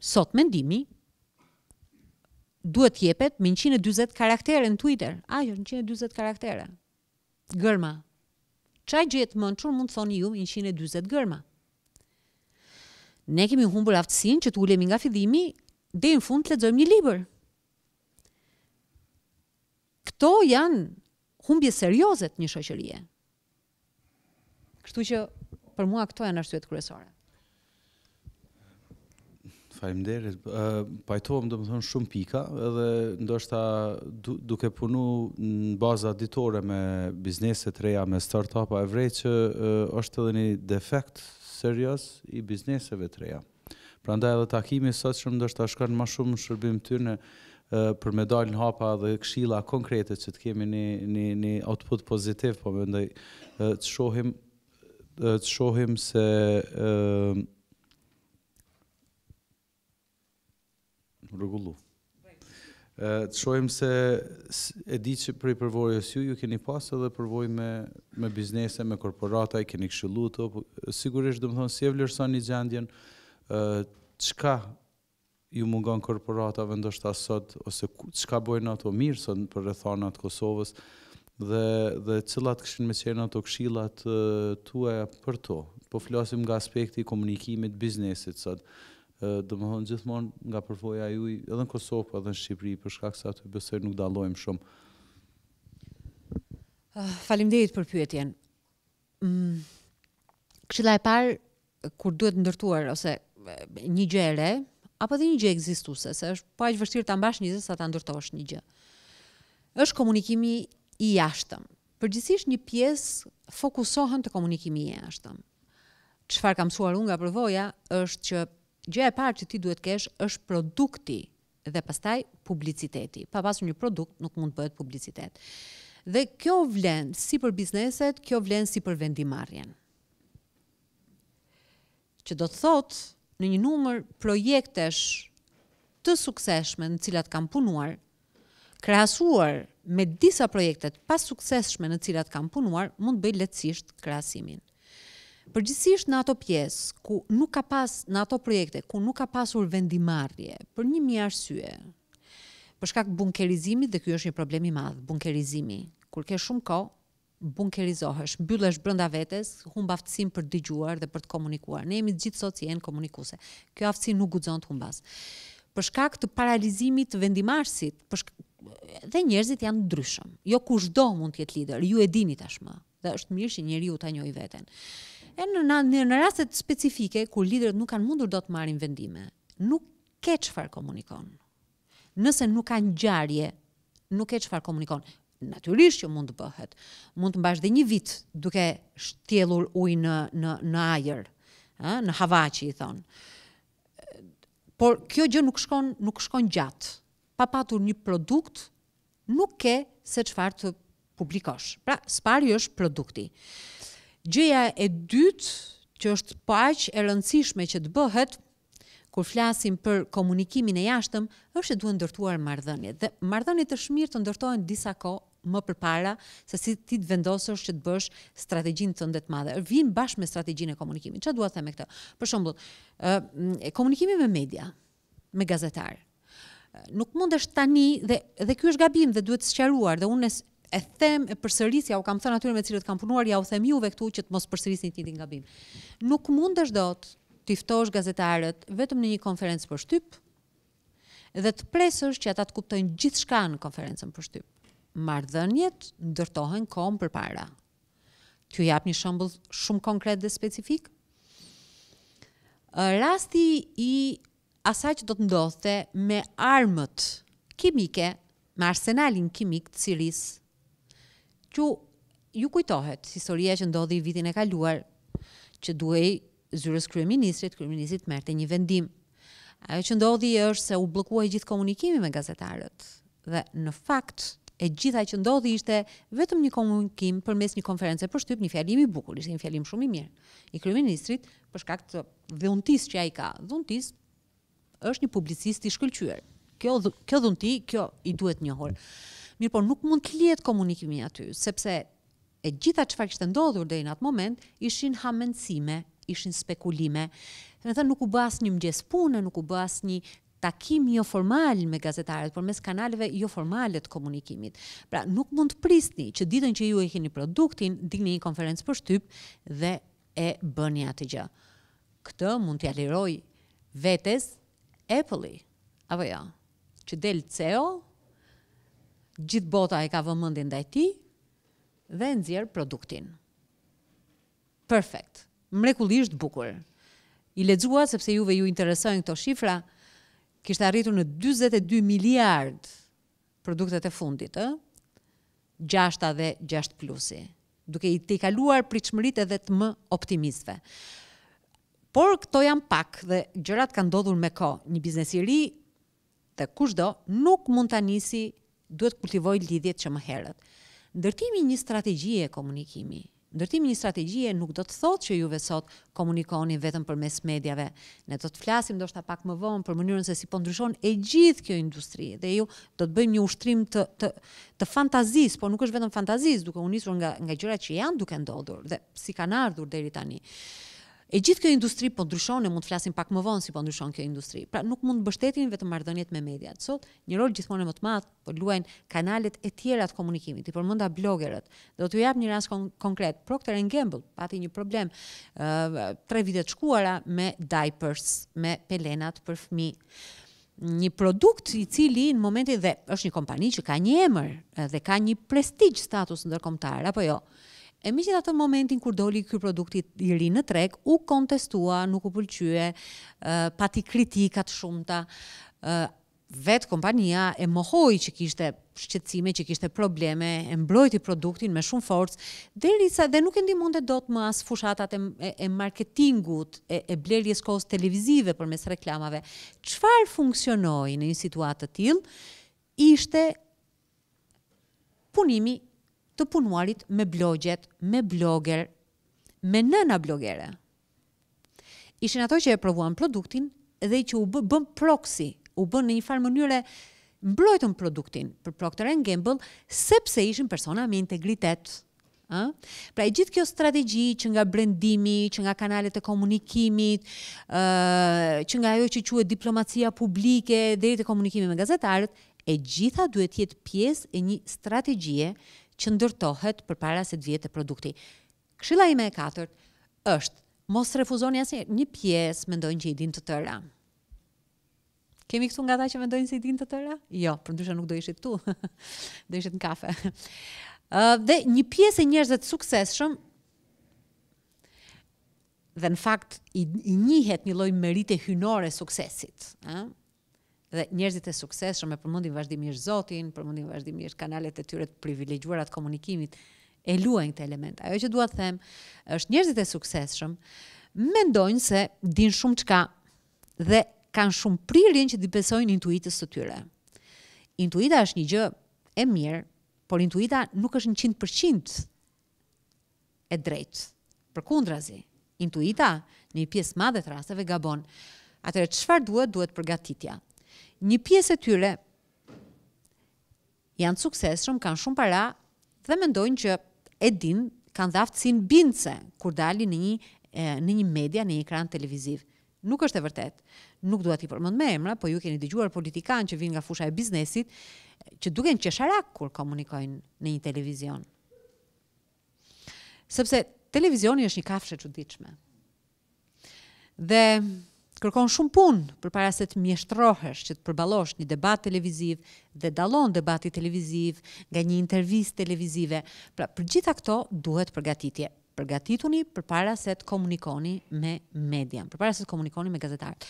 S2: Sot mendimi duhet jepet me 140 karaktere në Twitter. 140 karaktere. Gërma. Çaj gjë të mençur mund të thoni ju 140 gërma. Ne kemi humbur aftësinë që të ulemi nga fillimi dhe në fund të lexojmë një libër. Këto janë humbje serioze të një shoqërie. Kështu që për mua këto janë arsyet kryesore.
S1: Faleminderit. Pajtohem domethënë shumë pika, edhe ndoshta duke punu në baza ditore me bizneset reja, me startupa, e vrej që është edhe një defekt serioz i bizneseve të reja. Prandaj edhe takimi sot shumë ndoshta shkon më shumë në shërbim tyne për me dalë në hapa dhe këshilla konkrete që të kemi një output pozitiv, po mendoj të shohim se rregullu. Të shohim se e di që për i përvojës ju keni pas edhe përvojë me biznese, me korporata, i keni këshillu të, sigurisht domethënë si e vlerëson një gjendjen, çka ju mungon korporatave ndoshta sot, ose çka bojnë ato mirë sot për rrethana të Kosovës, dhe cilat kishin me qenë ato këshillat tuaja për to. Po flasim nga aspekti i komunikimit, biznesit sot. Domethënë gjithmonë nga përvoja juaj edhe në Kosovë, edhe në Shqipëri, për shkak se aty besoj nuk dallojmë shumë.
S2: Faleminderit për pyetjen. Këshilla e parë kur duhet ndërtuar ose një gjë e re, apo dhe një gjë ekzistuese, se është po aq vështirë ta mbash një gjë sa ta ndërtosh një gjë. Është komunikimi i jashtëm. Përgjithsisht një pjesë fokusohen te komunikimi i jashtëm. Çfarë kam mësuar unë nga përvoja është që gjëja e parë që ti duhet kesh është produkti dhe pastaj publiciteti. Pa pasur një produkt nuk mund të bëhet publicitet. Dhe kjo vlen si për bizneset, kjo vlen si për vendimarrjen. Që do të thotë në një numër projektesh të suksesshme në cilat kam punuar, krahasuar me disa projektet pas suksesshme në cilat kam punuar, mund të bëj lehtësisht krahasimin. Përgjithsisht në ato pjesë ku nuk ka pas, në ato projekte ku nuk ka pasur vendimarrje për një mijë arsye, për shkak bunkerizimit, dhe ky është një problem i madh, bunkerizimi. Kur ke shumë kohë, bunkerizohesh, mbyllesh brenda vetes, humb aftësinë për të dëgjuar dhe për të komunikuar. Ne jemi gjithë sot si janë komunikuese. Kjo aftësi nuk guxon të humbas. për shkak të paralizimit të vendimarrësit, dhe njerëzit janë ndryshëm. Jo kushdo mund të jetë lider, ju e dini tashmë. Dhe është mirë që njeriu ta njohë veten. E në rastet specifike kur liderët nuk kanë mundur dot të marrin vendime, nuk ke çfarë komunikon. Nëse nuk ka ngjarje, nuk ke çfarë komunikon. Natyrisht që mund të bëhet. Mund të mbash dhe një vit duke shtjellur ujë në ajër, në hava që i thon. Por kjo gjë nuk shkon gjatë. Pa patur një produkt, nuk ke se çfarë të publikosh. Pra, spari është produkti. Gjëja e dytë, që është po aq e rëndësishme që të bëhet, kur flasim për komunikimin e jashtëm, është që duhet ndërtuar marrëdhëniet. Dhe marrëdhëniet është mirë të ndërtohen disa kohë më përpara se si ti të vendosësh që të bësh strategjinë tënde të madhe. Vin bashkë me strategjinë e komunikimit. Çfarë dua të them me këtë? Për shembull, komunikimi me media, me gazetar. Nuk mundesh tani dhe ky është gabim dhe duhet sqaruar dhe unë e them e përsërisja, u kam thënë atyre me cilët kam punuar, ja u them juve këtu që të mos përsërisni një gabim. Nuk mundesh dot të ftosh gazetarët vetëm në një konferencë për shtyp dhe të presësh që ata të kuptojnë gjithçka në konferencën për shtyp. Marrëdhëniet ndërtohen kohën përpara. T'ju jap një shembull shumë konkret dhe specifik. Rasti i asaj që do të ndodhte me armët kimike, me arsenalin kimik të Sirisë, që ju kujtohet historia që ndodhi vitin e kaluar, që duhej zyrës kryeministrit merrte një vendim. Ajo që ndodhi është se u bllokuai gjithë komunikimi me gazetarët. Dhe në fakt, e gjitha që ndodhi ishte vetëm një komunikim përmes një konference për shtyp, një fjalim i bukur, ishte një fjalim shumë i mirë i kryeministrit për shkak të dhuntisë që ai ka. Dhuntis është një publicist i shkëlqyer. Kjo dhunti, kjo i duhet njohur. Mirë, por nuk mund të lihet komunikimi aty, sepse e gjitha çfarë kishte ndodhur deri në atë moment ishin hamendësime, ishin spekulime. Do të thënë nuk u bë asnjë mëngjes pune, nuk u bë asnjë takim jo formal me gazetarët, por mes kanaleve jo formale të komunikimit. Pra, nuk mund të prisni që ditën që ju e keni produktin, dini një konferencë për shtyp dhe e bëni atë gjë. Këtë mund t'ja liroj vetes Apple-i, apo jo, që del CEO, gjithë bota e ka vëmendjen ndaj tij dhe nxjerr produktin. Perfekt. Mrekullisht bukur. I lexua sepse juve ju interesojnë këto shifra. Kishte arritur në 42 miliard produktet e fundit, 6 dhe 6 plusi, duke i të kaluar pritshmëritë edhe të më optimistëve. Por këto janë pak dhe gjërat kanë ndodhur me kohë. Një biznes i ri dhe kushdo nuk mund ta nisi, duhet kultivoj lidhjet që më herët. Ndërtimi një strategjie komunikimi. Ndërtimi një strategjie nuk do të thotë që juve sot komunikoni vetëm përmes mediave. Ne do të flasim ndoshta pak më vonë për mënyrën se si po ndryshon e gjithë kjo industri dhe ju do të bëjmë një ushtrim të fantazisë, por nuk është vetëm fantazisë, duke u nisur nga gjërat që janë duke ndodhur dhe si kanë ardhur deri tani. E gjithë kjo industri po ndryshon, ne mund të flasim pak më vonë si po ndryshon kjo industri. Pra nuk mund të mbështetin vetëm marrëdhëniet me mediat. Sot një rol gjithmonë më të madh po luajnë kanalet e tjera të komunikimit. I përmenda blogerët. Do t'ju jap një rast konkret. Procter & Gamble pati një problem 3 vite të shkuara me diapers, me pelenat për fëmijë. Një produkt i cili në momentin dhe është një kompani që ka një emër dhe ka një prestigj status ndërkombëtar, apo jo. E megjithatë në momentin kur doli ky produkt i ri në treg, u kontestua, nuk u pëlqye, pati kritika të shumta. Vetë kompania e mohoi që kishte shqetësime, që kishte probleme, e mbrojti produktin me shumë forcë, derisa dhe nuk e ndihmonte dot më as fushatat e marketingut, e blerjes kohës televizive përmes reklamave. Çfarë funksionoi në një situatë të tillë? Ishte punimi të punuarit me blogjet, me bloger, me nëna blogere. Ishin ato që e provuan produktin dhe që u bën proxy, u bën në një farë mënyre mbrojtën produktin për Procter & Gamble, sepse ishin persona me integritet. Pra e gjithë kjo strategji që nga brandimi, që nga kanalet e komunikimit, që nga ajo që quhet diplomacia publike deri te komunikimi me gazetarët, e gjitha duhet jetë pjesë e një strategjie që ndërtohet përpara se të vijë te produkti. Këshilla ime e katërt është mos refuzoni asnjë. Një pjesë mendojnë që i din të tëra. Kemi këtu nga ata që mendojnë se i dinë të tëra? Jo, përndryshe nuk do ishit këtu. Do ishit në kafe. Dhe një pjesë e njerëzve të suksesshëm dhe në fakt i njihet një lloj merite hynore suksesit, Dhe njerëzit e suksesshëm e përmendin vazhdimisht Zotin, përmendin vazhdimisht kanalet e tyre të privilegjuara të komunikimit, e luajnë këtë element. Ajo që dua të them është njerëzit e suksesshëm mendojnë se din shumë çka dhe kanë shumë prirjen që të besojnë intuitës së tyre. Intuita është një gjë e mirë, por intuita nuk është 100% e drejtë. Përkundrazi, intuita në një pjesë madhe të rasteve gabon. Atëherë çfarë duhet? Duhet përgatitja. Një pjesë e tyre janë të suksesshëm, kanë shumë para dhe mendojnë që e din, kanë dhe aftësinë bindse kur dalin në një media, në një ekran televiziv. Nuk është e vërtet. Nuk dua t'i përmend me emra, po ju keni dëgjuar politikanë që vinë nga fusha e biznesit, që duken qesharak kur komunikojnë në një televizion. Sepse televizioni është një kafshë e çuditshme. Dhe kërkon shumë punë përpara se të mjeshtrohesh që të përballosh një debat televiziv dhe dallon debati televiziv nga një intervistë televizive. Pra, për gjitha këto duhet përgatitje. Përgatituni përpara se të komunikoni me median, përpara se të komunikoni me gazetarët.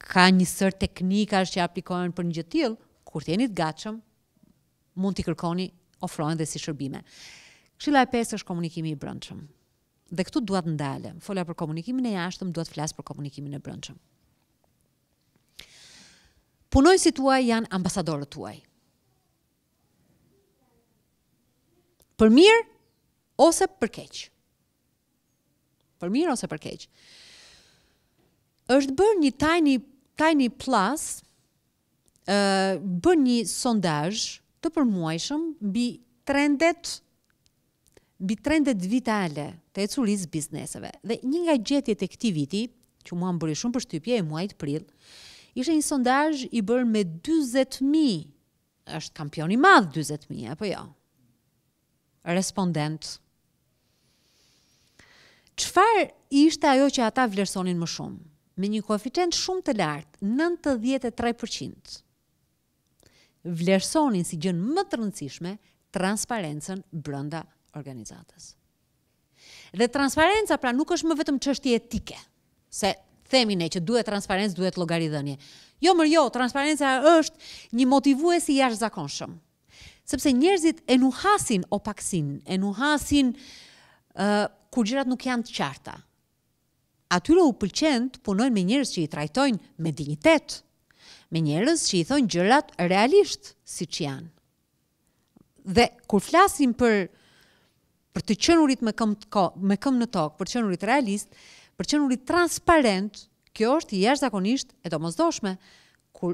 S2: Ka një sër teknikash që aplikohen për një gjë të tillë, kur të jeni të gatshëm, mund t'i kërkoni, ofrohen dhe si shërbime. Këshilla e 5 është komunikimi i brendshëm. Dhe këtu duat ndalem. Fola për komunikimin e jashtëm, duat flas për komunikimin e brendshëm. Punojësit tuaj janë ambasadorët tuaj. Për mirë ose për keq. Për mirë ose për keq. Është bërë një tiny plus, bërë një sondazh të përmuajshëm mbi trendet vitale të ecurisë bizneseve. Dhe një nga gjetjet e këtij viti, që mua më bëri shumë përshtypje, e muajit prill, ishte një sondazh i bërë me 40.000, është kampion i madh 40.000, apo jo? Respondent. Çfarë ishte ajo që ata vlerësonin më shumë? Me një koeficient shumë të lartë, 93%. Vlerësonin si gjën më të rëndësishme transparencën brenda organizatës. Dhe transparenca pra nuk është më vetëm çështje etike, se themi ne që duhet transparencë, duhet llogaridhënie. Jo, transparenca është një motivues i jashtëzakonshëm. Sepse njerëzit e nuhasin opaksin, e nuhasin kur gjërat nuk janë të qarta. Atyre u pëlqen të punojnë me njerëz që i trajtojnë me dinjitet, me njerëz që i thonë gjërat realisht siç janë. Dhe kur flasim për të qenurit me këmbë në tokë, për të qenurit realist, për të qenurit transparent, kjo është jashtëzakonisht e domosdoshme. Kur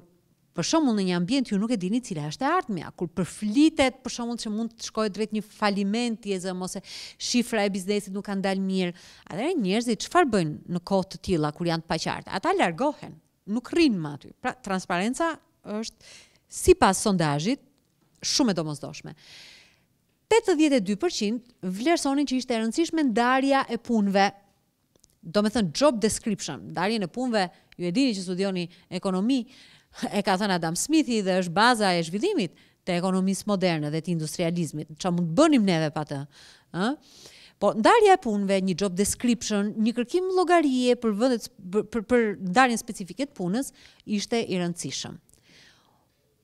S2: për shembull në një ambient ju nuk e dini cila është e ardhmja, kur përflitet për shembull që mund të shkojë drejt një falimenti ose shifra e biznesit nuk kanë dalë mirë, atëherë njerëzit çfarë bëjnë në kohë të tilla kur janë të paqartë? Ata largohen, nuk rrinë më aty. Pra transparenca është sipas sondazhit shumë e domosdoshme. 82% vlerësonin që ishte e rëndësishme ndarja e punëve, do me thënë job description, ndarjen e punëve, ju e dini që studioni ekonomi, e ka thënë Adam Smithi dhe është baza e zhvillimit të ekonomisë moderne dhe të industrializmit, që mund të bënim neve pa të. Po ndarja e punëve, një job description, një kërkim llogarie për ndarjen specifike të punës, ishte i rëndësishëm.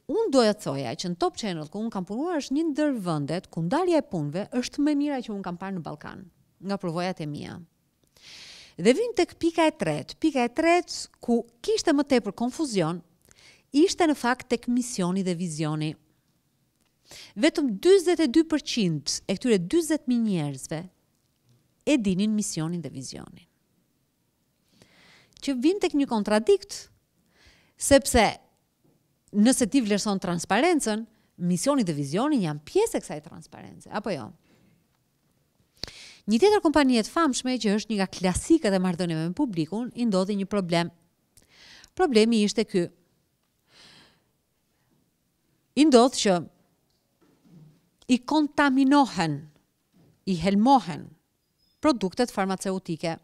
S2: Unë doja të thoja që në Top Channel, ku unë kam punuar, është një ndër vendet ku ndarja e punëve është më e mira që unë kam parë në Ballkan, nga përvojat e mia. Dhe vim tek pika e tretë, ku kishte më tepër konfuzion, ishte në fakt tek misioni dhe vizioni. Vetëm 42% e këtyre 40.000 njerëzve e dinin misionin dhe vizionin. Që vim tek një kontradikt, sepse nëse ti vlerëson transparencën, misioni dhe vizionin janë pjesë e kësaj transparence, apo jo? Një tjetër kompani e famshme që është një nga klasikët e marrëdhënieve me publikun, i ndodhi një problem. Problemi ishte ky. I ndodh që i kontaminohen, i helmohen produktet farmaceutike.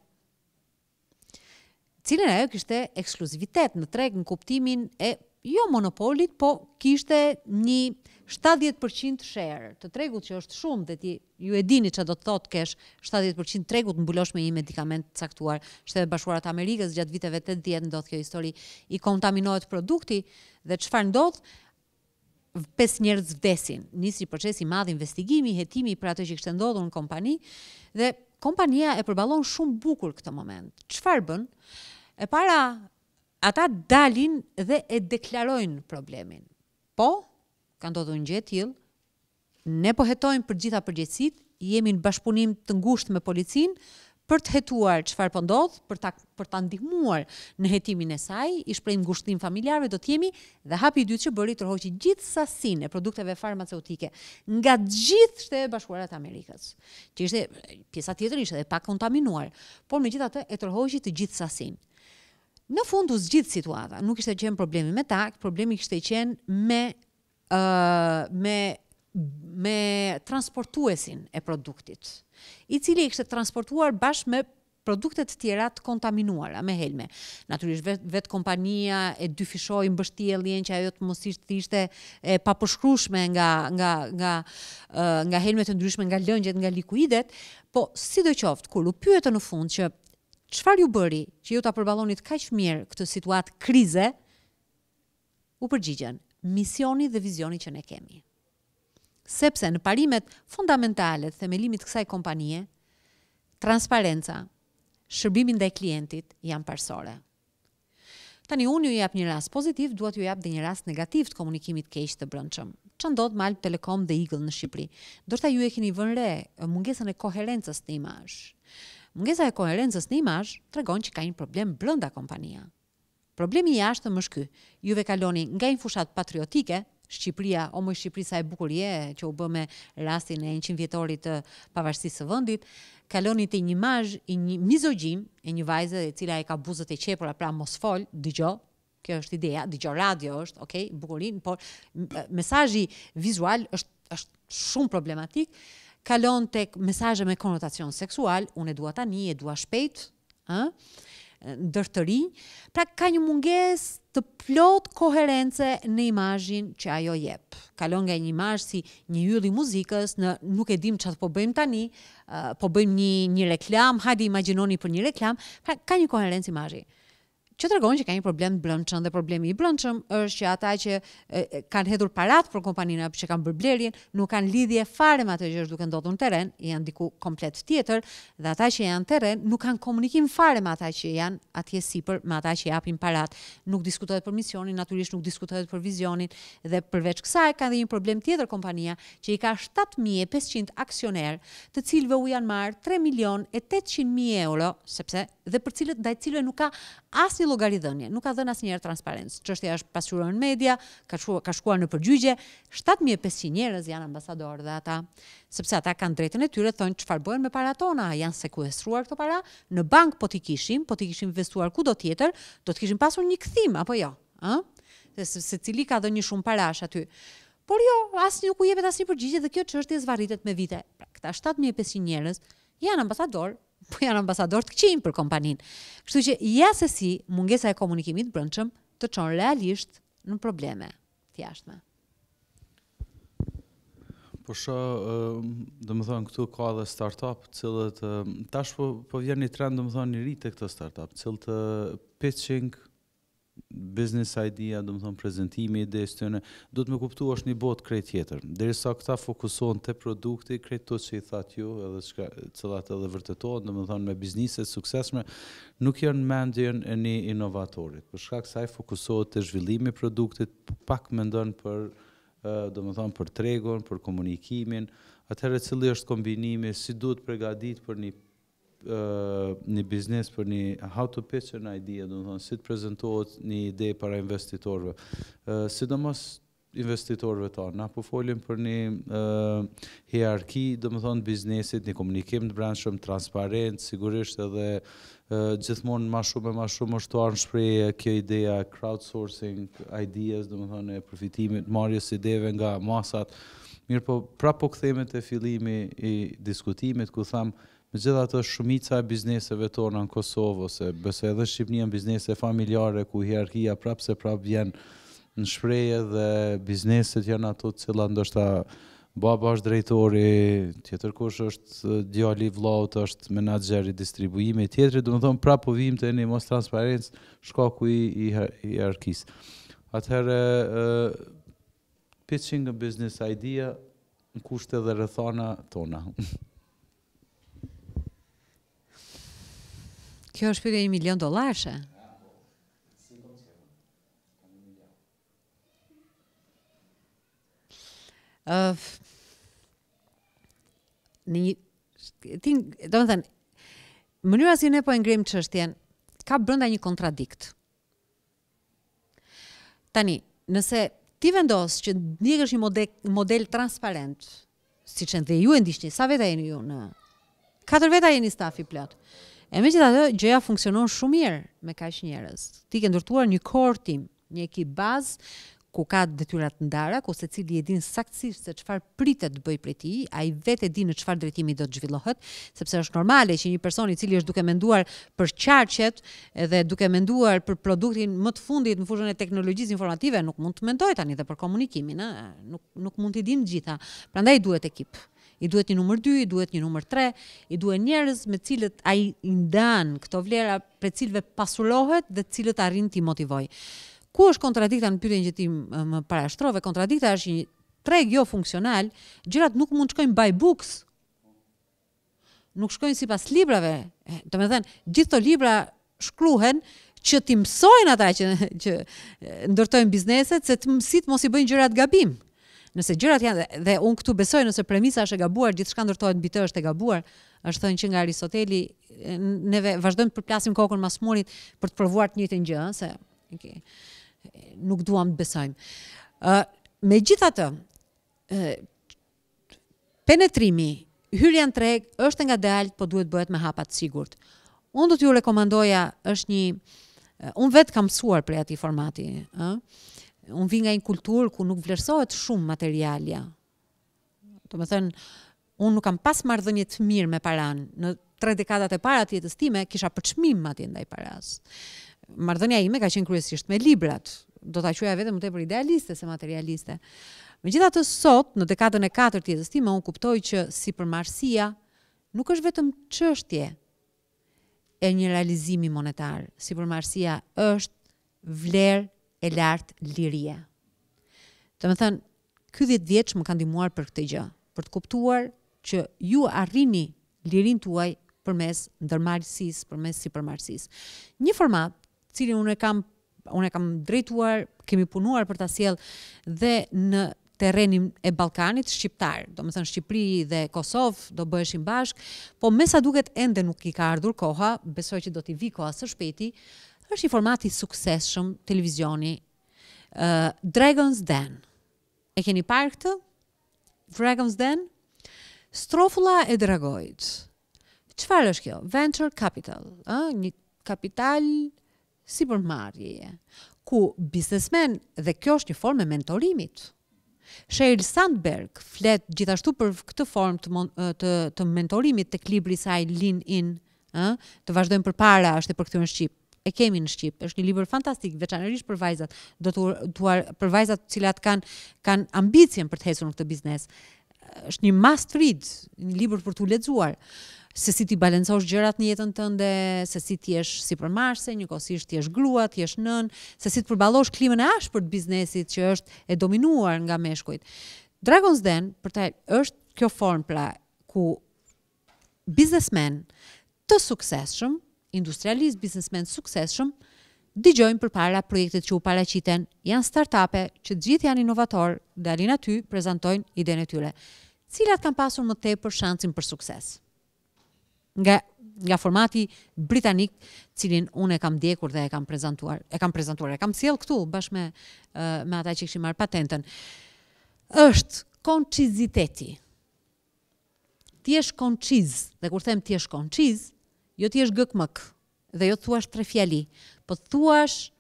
S2: cilën ajo kishte ekskluzivitet në treg në kuptimin e jo monopolit, po kishte një 70% share të tregut që është shumë dhe ju e dini që do të thotë kesh 70% tregut mbulosh me një medikament caktuar. Shtetet Bashkuara të Amerikës gjatë viteve 80 ndodh kjo histori, i kontaminohet produkti dhe çfarë ndodh? 5 njerëz vdesin. Nisi procesi i madh investigimi, hetimi për atë që kishte ndodhur në kompani dhe kompania e përballon shumë bukur këtë moment. Çfarë bën? E para ata dalin dhe e deklarojnë problemin. Po, ka ndodhur një gjë e tillë, ne po hetojmë për gjitha përgjegjësitë, jemi në bashkëpunim të ngushtë me policinë për të hetuar çfarë po ndodh, për ta ndihmuar në hetimin e saj, i shprehim ngushëllim familjarëve, do të jemi dhe hapi i dytë që bëri tërhoqi gjithë sasinë e produkteve farmaceutike nga gjithë Shtetet Bashkuara të Amerikës. Që ishte pjesa tjetër ishte edhe pak kontaminuar, por megjithatë e tërhoqi të gjithë sasinë. Në fund u zgjidh situata, nuk ishte qenë problemi me ta, problemi kishte qenë me transportuesin e produktit, i cili kishte transportuar bashkë me produkte të tjera të kontaminuara me helme. Natyrisht vetë kompania e dyfishoi mbështjelljen që ajo të mos ishte e papërshkrueshme nga helmet të ndryshme, nga lëngjet, nga likuidet, po sidoqoftë kur u pyetën në fund që çfarë ju bëri që ju ta përballonit kaq mirë këtë situatë krize, u përgjigjen misioni dhe vizioni që ne kemi. Sepse në parimet fundamentale të themelimit të kësaj kompanie, transparenca, shërbimi ndaj klientit janë parsorë. Tani unë ju jap një rast pozitiv, duhet ju jap dhe një rast negativ të komunikimit keq të brendshëm. Ç'a ndodh me Alp Telekom dhe Eagle në Shqipëri? Ndoshta ju e keni vënë re mungesën e koherencës në imazh. Mungesa e koherencës në imazh tregon që ka një problem brenda kompania. Problemi i jashtëm është ky. Juve kaloni nga një fushat patriotike, Shqipëria, o moj Shqipëri sa e bukur je, që u bë me rastin e 100 vjetorit të pavarësisë së vendit, kaloni te një imazh i një mizogjin, e një vajze e cila e ka buzët e qepura, pra mos fol, dëgjoj. Kjo është ideja, dëgjoj radio është, okay, bukurin, por mesazhi vizual është shumë problematik. Kalon tek mesazhe me konotacion seksual, unë e dua tani, e dua shpejt, ndër të rinj, pra ka një mungesë të plot koherence në imazhin që ajo jep. Kalon nga një imazh si një yll i muzikës, në nuk e dim çfarë po bëjmë tani, po bëjmë një reklam, hajde imagjinoni për një reklam, pra ka një koherencë imazhi. Që tregon që ka një problem të brendshëm dhe problemi i brendshëm është që ata që kanë hedhur parat për kompaninë apo që kanë bërë blerjen nuk kanë lidhje fare me atë që është duke ndodhur në terren, janë diku komplet tjetër dhe ata që janë në terren nuk kanë komunikim fare me ata që janë atje sipër, me ata që japin parat. Nuk diskutohet për misionin, natyrisht nuk diskutohet për vizionin dhe përveç kësaj ka edhe një problem tjetër kompania që i ka 7500 aksioner, të cilëve u janë marrë 3.800.000 euro, sepse dhe për cilët ndaj cilëve nuk ka asnjë llogaridhënie, nuk ka dhënë asnjëherë transparencë. Çështja është pasqyruar në media, ka shkuar në përgjigje, 7500 njerëz janë ambasadorë dhe ata, sepse ata kanë drejtën e tyre, thonë çfarë bëhen me parat tona, janë sekuestruar këto para, në bank po t'i kishim investuar kudo tjetër, do të kishim pasur një kthim apo jo, secili ka dhënë një shumë parash aty. Por jo, asnjë nuk u jepet asnjë përgjigje dhe kjo çështje zvarritet me vite. Pra, këta 7500 njerëz janë ambasadorë, po janë ambasador të këqij për kompaninë. Kështu që ja se si mungesa e komunikimit brendshëm të çon realisht në probleme të jashtme.
S1: Po domethënë këtu ka edhe startup, cilët tash po vjen një trend domethënë i ri te këto startup, cilët pitching business idea, domethënë prezantimi i idesë tyre, duhet me kuptu është një botë krejt tjetër. Derisa këta fokusohen te produkti, krejt to që i thatë ju, edhe cilat edhe vërtetohen, domethënë me biznise të suksesshme, nuk janë mendjen e një inovatorit. Për shkak se ai fokusohet te zhvillimi i produktit, pak mendon për domethënë për tregun, për komunikimin, atëherë cili është kombinimi, si duhet përgatit për një biznes, për një how to pitch an idea, domethënë si të prezantohet një ide para investitorëve. Sidomos investitorëve tonë, na po folim për një hierarki, domethënë biznesit, një komunikim të brendshëm, transparent, sigurisht edhe gjithmonë më shumë është të ardhur shprehje kjo ideja crowdsourcing ideas, domethënë e përfitimit, marrjes ideve nga masat. Mirë po, prapë po kthehemi te fillimi i diskutimit ku tham Megjithatë shumica e bizneseve tona në Kosovë ose besoj edhe Shqipënia janë biznese familjare ku hierarkia prapë vjen në shprehje dhe bizneset janë ato të cilat ndoshta baba është drejtori, tjetër kush është djali i vllaut, është menaxher i distribuimit, tjetri domethënë prapë po vim te një mos transparencë shkaku i hierarkisë. Atëherë pitching a business idea në kushte dhe rrethana tona.
S2: Kjo është pyetje $1 milion. Domethënë, mënyra si ne po e ngrim çështjen ka brenda një kontradikt. Tani, nëse ti vendos që ndjekësh një model transparent, siç dhe ju e ndiqni, sa veta jeni ju në 4 veta jeni staf i plot. E megjithatë, gjëja funksionon shumë mirë me kaq njerëz. Ti ke ndërtuar një core team, një ekip bazë ku ka detyra të ndara, ku secili e din saktësisht se çfarë pritet të bëj prej tij, ai vetë di në çfarë drejtimi do të zhvillohet, sepse është normale që një person i cili është duke menduar për qarqet edhe duke menduar për produktin më të fundit në fushën e teknologjisë informative, nuk mund të mendoj tani edhe për komunikimin, nuk mund t'i dinë të gjitha. Prandaj duhet ekip. I duhet një numër 2, i duhet një numër 3, i duhet njerëz me cilët ai i ndan këto vlera për cilëve pasurohet dhe të cilët arrin t'i motivoj. Ku është kontradikta në pyetjen që ti më parashtrove? Kontradikta është një treg jo funksional, gjërat nuk mund të shkojnë by books. Nuk shkojnë sipas librave. Domethënë, gjithë këto libra shkruhen që ti mësojnë ata që ndërtojnë bizneset se të mësit mos i bëjnë gjërat gabim. Nëse gjërat janë dhe unë këtu besoj nëse premisa është e gabuar, gjithçka ndërtohet mbi të është e gabuar, është thënë që nga Aristoteli, neve vazhdojmë të përplasim kokën mas murit për të provuar të njëjtën gjë, se nuk duam të besojmë. Megjithatë, penetrimi, hyrja në treg është ngadalë, po duhet bëhet me hapa të sigurt. Unë do t'ju rekomandoja, unë vetë kam mësuar prej atij formati, unë vi nga një kulturë ku nuk vlerësohet shumë materialja. Domethënë, unë nuk kam pas marrëdhënie të mirë me paran. Në 3 dekadat e para të jetës time kisha përçmim atje ndaj paras. Marrëdhënia ime ka qenë kryesisht me librat. Do ta quaja vetëm më tepër idealiste se materialiste. Megjithatë sot, në dekadën e 4 të jetës time, unë kuptoj që sipërmarrësia nuk është vetëm çështje e një realizimi monetar. Sipërmarrësia është vlerë e lartë lirie. Domethënë, ky 10 vjeç më ka ndihmuar për këtë gjë, për të kuptuar që ju arrini lirinë tuaj përmes ndërmarrësisë, përmes sipërmarrësisë. Një format, cilin unë e kam drejtuar, kemi punuar për ta sjell dhe në terrenin e Ballkanit shqiptar, domethënë Shqipëri dhe Kosovë do bëheshin bashk, po me sa duket ende nuk i ka ardhur koha, besoj që do t'i vi koha së shpejti. Është një format i suksesshëm televizioni, Dragon's Den. E keni parë këtë? Dragon's Den? Strofulla e dragojt. Çfarë është kjo? Venture capital, një kapital sipërmarrjeje, ku biznesmen, dhe kjo është një formë e mentorimit. Sheryl Sandberg flet gjithashtu për këtë formë të mentorimit tek libri i saj Lean In, të vazhdojmë përpara, është e përkthyer në shqip. E kemi në shqip, është një libër fantastik, veçanërisht për vajzat, për vajzat të cilat kanë ambicien për të hecur në këtë biznes. Është një must read, një libër për t'u lexuar. Se si ti balancosh gjërat në jetën tënde, se si ti jesh sipërmarrëse, njëkohësisht ti jesh grua, ti jesh nën, se si të përballosh klimën e ashpër të biznesit që është e dominuar nga meshkujt. Dragon's Den, është kjo formë pra ku biznesmen të suksesshëm, industrialist, biznesmen suksesshëm, dëgjojnë përpara projektet që u paraqiten, janë startupe që gjithë janë inovator, dalin aty, prezantojnë idenë e tyre. Cilat kanë pasur më tepër shansin për sukses? Nga formati britanik, cilin unë e kam ndjekur dhe e kam prezantuar, e kam sjell këtu bashkë me ata që kishin marrë patentën. Është konciziteti. Ti je konciz, dhe kur them ti je konciz, jo ti je gëkmëk, dhe jo thuash 3 fjali, po thuash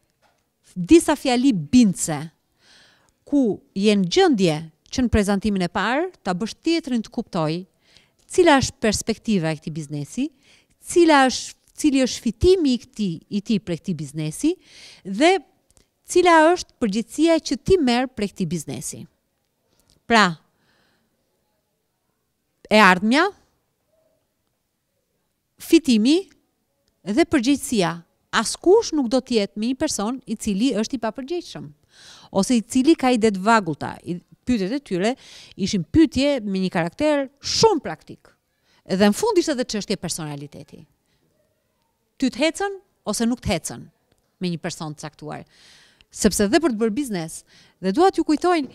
S2: disa fjali bindse, ku jenë gjendje që në prezantimin e parë ta bësh tjetrin të kuptoj cila është perspektiva e këtij biznesi, cili është fitimi i tij për këtij biznesi dhe cila është përgjegjësia që ti merr për këtij biznesi. Pra, e ardhmja, fitimi dhe përgjegjësia. Askush nuk do të jetë me një person i cili është i papërgjegjshëm, ose i cili ka ide të vagullta. Pyetjet e tyre ishin pyetje me një karakter shumë praktik. Dhe në fund ishte edhe çështje personaliteti. Ty të hecën ose nuk të hecën me një person të caktuar. Sepse dhe për të bërë biznes, dhe dua t'ju kujtojnë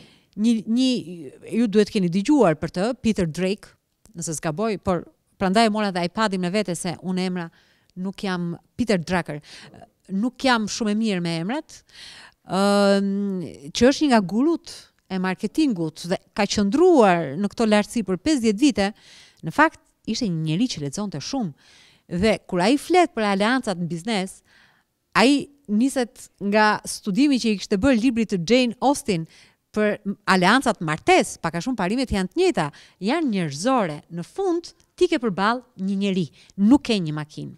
S2: ju duhet keni dëgjuar për të, Peter Drake, nëse s'gaboj, por prandaj mora dhe iPadin me vete se unë emra nuk jam Peter Drucker, nuk jam shumë e mirë me emrat, që është një nga gurut e marketingut dhe ka qëndruar në këto lartësi për 50 vite, në fakt ishte një njeri që lexonte shumë. Dhe kur ai flet për aleancat në biznes, ai niset nga studimi që i kishte bërë librit të Jane Austen për aleancat martes, pak a shumë parimet janë të njëjta, janë njerëzore. Në fund ti ke përballë një njeri, nuk ke një makinë.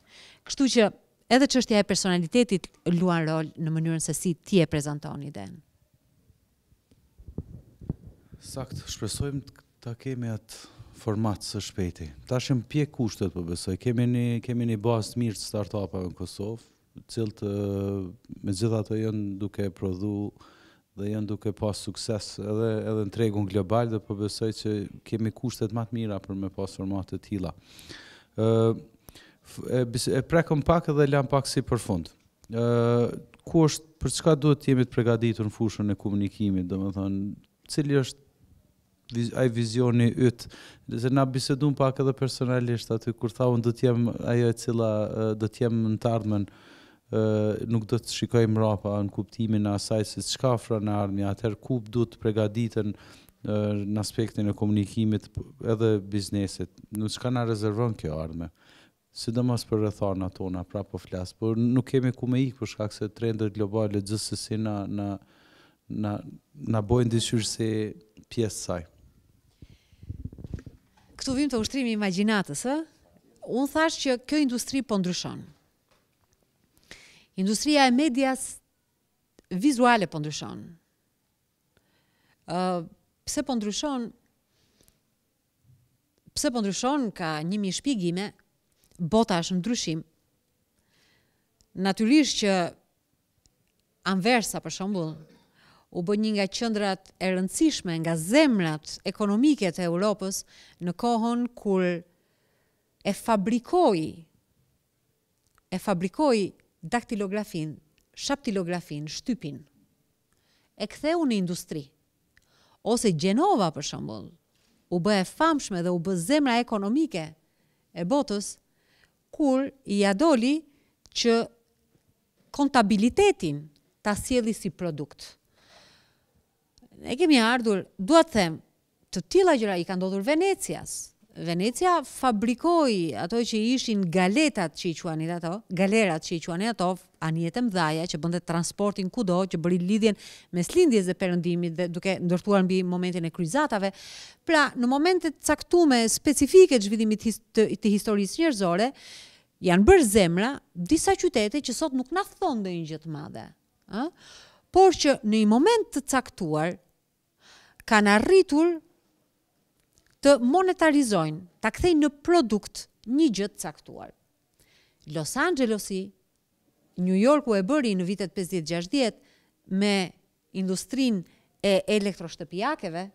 S2: Kështu që edhe çështja e personalitetit luan rol në mënyrën se si ti e prezanton idenë.
S1: Sakt, shpresojmë ta kemi atë format së shpejti. Tash jam pjek kushtet, po besoj. Kemi një bazë të mirë të startupave në Kosovë, të cilët megjithatë janë duke prodhu dhe janë duke pas sukses edhe në tregun global, dhe po besoj që kemi kushtet më të mira për me pas formate të tilla. E prekëm pak edhe lam pak si përfund. Për çka duhet të jemi të përgatitur në fushën e komunikimit, domethënë, cili është ai vizioni yt, se na bisedum pak edhe personalisht aty kur thaun do të jem ajo e cila do të jem në të ardhmen, nuk do të shikoj mrapa në kuptimin e asaj se çka ofron ardhmja, atëherë ku duhet të përgatiten në aspektin e komunikimit edhe biznesit. Nuk s'ka na rezervon kjo ardhme. Sidomos për rrethana tona, pra po flas, por nuk kemi ku me ikë për shkak se trendet globale gjithsesi na bojnë dyshyrë si pjesë saj.
S2: Këtu vim të ushtrimi imagjinatës, ë? Unë thash që kjo industri po ndryshon. Industria e medias vizuale po ndryshon. Pse po ndryshon? Pse po ndryshon ka 1000 shpjegime. Bota është në ndryshim. Natyrisht që Anversa, për shembull, u bë një nga qendrat e rëndësishme, nga zemrat ekonomike të Europës në kohën kur e fabrikoi daktilografin, shaptilografin, shtypin. E ktheu në industri. Ose Gjenova, për shembull, u bë e famshme dhe u bë zemra ekonomike e botës, kur i doli që kontabilitetin ta sjelli si produkt. Ne kemi ardhur, dua të them, të tilla gjëra i ka ndodhur Venecias. Venecia fabrikoi ato që ishin galetat që i quanin ato, galerat që i quanin ato, anijet e mëdhaja që bënte transportin kudo, që bëri lidhjen mes lindjes dhe perëndimit dhe duke ndërtuar mbi momentin e kryqëzatave. Pra, në momente të caktuara specifike të zhvillimit të historisë njerëzore, janë bërë zemra disa qytete që sot nuk na thon ndonjë gjë të madhe, ëh? Por që në një moment të caktuar kanë arritur të monetarizojnë, ta kthejnë në produkt një gjë të caktuar. Los Angelesi, New Yorku e bëri në vitet 50-60 me industrinë e elektroshtëpiakeve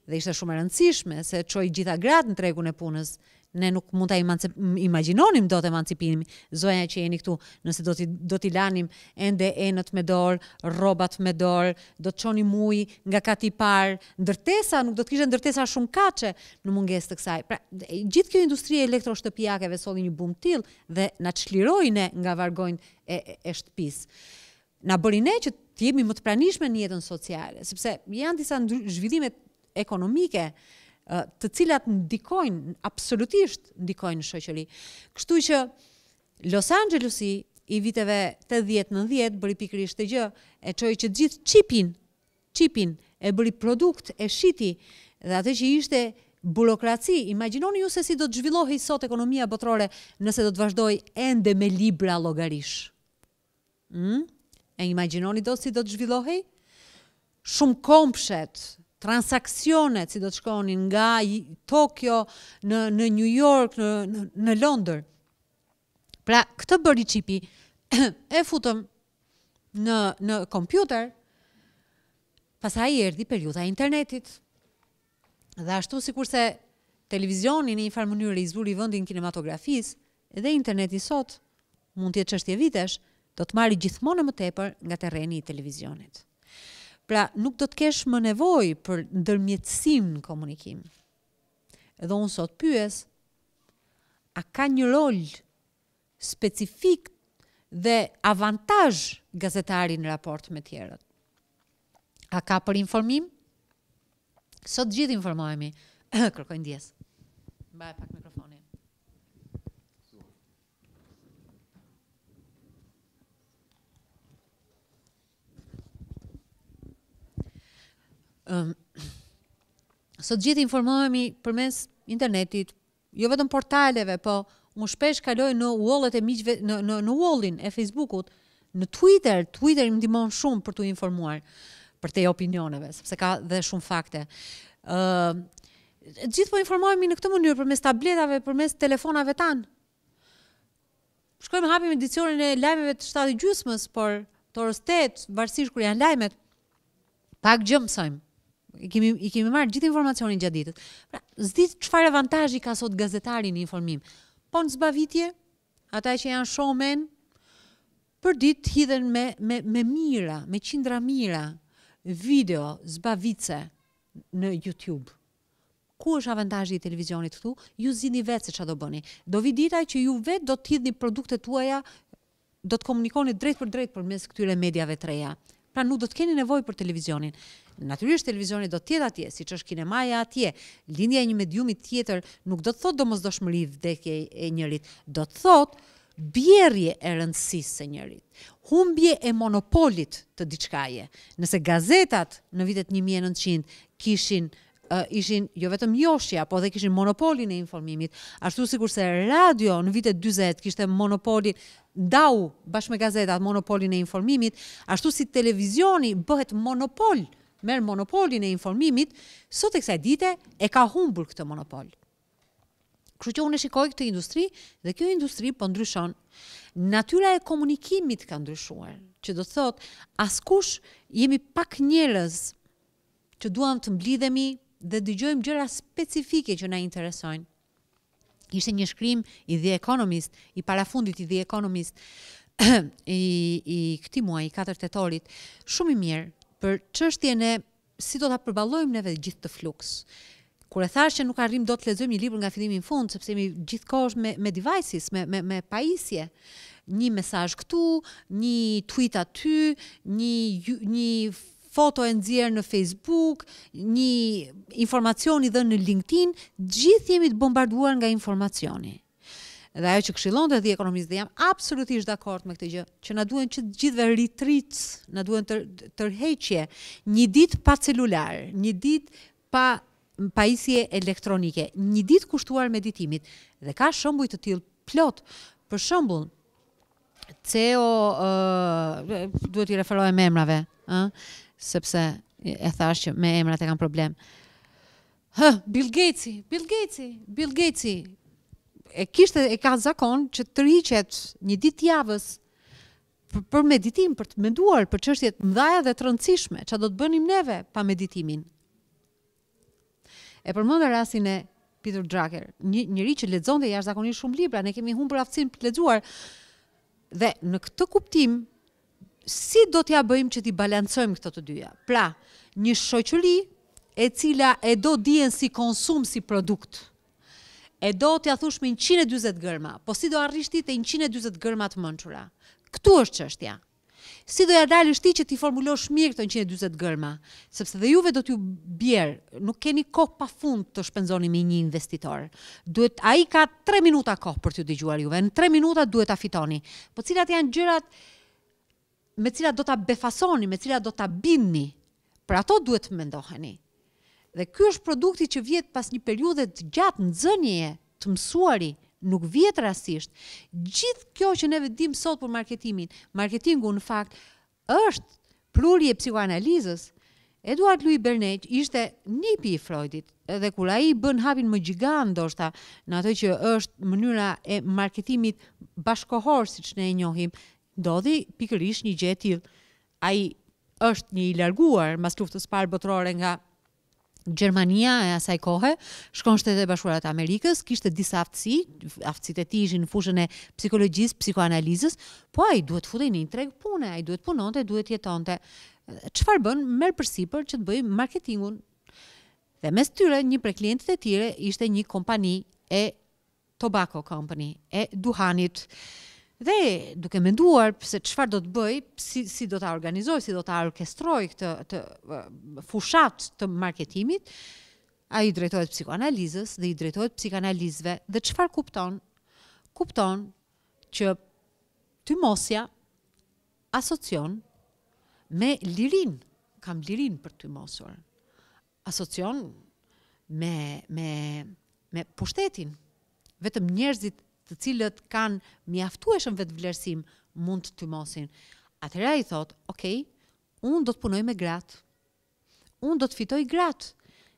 S2: dhe ishte shumë e rëndësishme se çoi gjitha gratë në tregun e punës. Ne nuk mund ta imagjinonim dot emancipimin. Zonja që jeni këtu, nëse do t'i lanim ende enët me dorë, rrobat me dorë, do të çonim ujë nga kati i parë, ndërtesa, nuk do të kishte ndërtesa shumë kaçe në mungesë të kësaj. Pra, gjithë kjo industri e elektroshtëpiakeve solli një bum till dhe na çliroi ne nga vargojnë e shtëpisë. Na bëri ne që të jemi më të pranishme në jetën sociale, sepse janë disa zhvillime ekonomike të cilat absolutisht ndikojnë në shoqëri. Kështu që Los Angelesi i viteve 80-90 bëri pikërisht të gjë, e çoi që gjithë çipin e bëri produkt, e shiti, dhe atë që ishte burokraci. Imagjinoni ju se si do të zhvillohej sot ekonomia botërore nëse do të vazhdoj ende me libra llogarish. E imagjinoni si do të zhvillohej? Shumë kompshet, transaksionet si do të shkonin nga Tokyo në New York, në Londër. Pra, këtë bëri qipi, e futëm në kompjuter, pastaj erdhi periudha e internetit. Dhe ashtu sikurse televizioni në një farë mënyrë i zbuli vendin kinematografisë, edhe interneti sot mund të jetë çështje vitesh, do të marrë gjithmonë më tepër nga terreni i televizionit. Pra, nuk do të kesh më nevojë për ndërmjetësim në komunikim. Edhe unë sot pyes, a ka një rol specifik dhe avantazh gazetari në raport me tjerët? A ka për informim? Sot gjithë informohemi. Kërkoj ndjes. Mbaj pak mikrofonin. Sot gjithë informohemi përmes internetit, jo vetëm portaleve, po unë shpesh kaloj në wallet e miqve, në wallin e Facebookut, në Twitter më ndihmon shumë për t'u informuar për te opinioneve, sepse ka dhe shumë fakte. Gjithë po informohemi në këtë mënyrë përmes tabletave, përmes telefonave tanë. Shkojmë hapim edicionin e lajmeve të 7:30, por të orës 8, varësisht kur janë lajmet, pak gjë mësojmë. I kemi marrë gjithë informacionin gjatë ditës. Pra, s'di çfarë avantazhi ka sot gazetari në informim. Po në zbavitje, ata që janë showmen, për ditë hidhen me mira, me qindra mira, video, zbavitse në YouTube. Ku është avantazhi i televizionit këtu? Ju zgjidhni vetë se çfarë do bëni. Do vi dita që ju vetë do të hidhni produktet tuaja, do të komunikoni drejt për drejt përmes këtyre mediave të reja. Pra nuk do të keni nevojë për televizionin. Natyrisht televizioni do të jetë atje, siç është kinemaja atje. Lindja e një mediumi tjetër nuk do të thotë domosdoshmëri vdekje e njërit, do të thotë bjerrje e rëndësisë së njërit. Humbje e monopolit të diçkaje. Nëse gazetat në vitet 1900 ishin jo vetëm joshja, po dhe kishin monopolin e informimit, ashtu sikurse radio në vitet 40 kishte monopolin, ndau bashkë me gazetat monopolin e informimit, ashtu si televizioni bëhet monopol, merr monopolin e informimit, sot e kësaj dite e ka humbur këtë monopol. Kështu që unë shikoj këtë industri dhe kjo industri po ndryshon. Natyra e komunikimit ka ndryshuar, që do të thotë askush jemi pak njerëz që duam të mblidhemi dhe dëgjojmë gjëra specifike që na interesojnë. Ishte një shkrim i The Economist, i parafundit i The Economist, i këtij muaji, 4 tetorit, shumë i mirë për çështjen e si do ta përballojmë neve gjithë të fluks. Kur e thash që nuk arrim do të lexojmë një libër nga fillimi në fund, sepse jemi gjithkohës me devices, me pajisje. Një mesazh këtu, një tweet aty, një foto e nxjerrë në Facebook, një informacion i dhënë në LinkedIn, gjithë jemi të bombarduar nga informacioni. Dhe ajo që këshillonte The Economist, dhe jam absolutisht dakord me këtë gjë, që na duhen që të gjithëve retreats, na duhen tërheqje, një ditë pa celular, një ditë pa pajisje elektronike, një ditë kushtuar meditimit. Dhe ka shembuj të tillë plot. Për shembull, CEO, duhet i referohem emrave, sepse e thash që me emrat e kam problem. Bill Gatesi e ka zakon që të rriqet një ditë javës për meditim, për të menduar për çështjet mëdha dhe të rëndësishme, çfarë do të bënim neve pa meditimin. E përmend rastin e Peter Drucker, njëri që lexonte jashtëzakonisht shumë libra, ne kemi humbur aftësinë për të lexuar. Dhe në këtë kuptim, si do t'ja bëjmë që t'i balancojmë këto të dyja? Pra, një shoqëri e cila e do dijen si konsum, si produkt, e do t'ja thush me 140 gërma, po si do arrish ti te 140 gërma të mençura? Këtu është çështja. Si do ja dalësh ti që ti formulosh mirë këto 140 gërma, sepse dhe juve do t'ju bjerë, nuk keni kohë pafund të shpenzoni me një investitor. Ai ka 3 minuta kohë për t'ju dëgjuar juve, në 3 minuta duhet ta fitoni. Po cilat janë gjërat me cilat do ta befasoni, me cilat do ta bindni? Për ato duhet të mendoheni. Dhe ky është produkti që vjet pas një periudhe të gjatë nxënjeje të mësuari, nuk vjet rastisht. Gjithë kjo që ne dim sot për marketimin, marketingu në fakt është prurje e psikoanalizës. Eduard Louis Bernet ishte nipi i Freudit, edhe kur ai bën hapin më gjigant ndoshta në atë që është mënyra e marketimit bashkohor siç ne e njohim, ndodhi pikërisht një gjë e tillë. Ai është një i larguar mas luftës së parë botërore nga Gjermania e asaj kohe, shkon Shtetet e Bashkuara të Amerikës, kishte disa aftësitë e tij ishin në fushën e psikologjisë, psikoanalizës, po ai duhet futej në një treg pune, ai duhet punonte, duhet jetonte. Çfarë bën? Merr përsipër që të bëj marketingun. Dhe mes tyre një prej klientët e tyre ishte një kompani e tobacco company, e duhanit. Dhe duke menduar se çfarë do të bëj, si do ta organizoj, si do ta orkestroj këtë fushat të marketimit, ai drejtohet psikoanalizës dhe i drejtohet psikanalizëve. Dhe çfarë kupton? Kupton që tymosja asocion me lirin, kam lirin për tymosur. Asocion me pushtetin. Vetëm njerëzit të cilët kanë mjaftueshëm vetvlerësim mund të tymosin. Atëherë ai thot, "Okej, unë do të punoj me gratë. Unë do të fitoj gratë."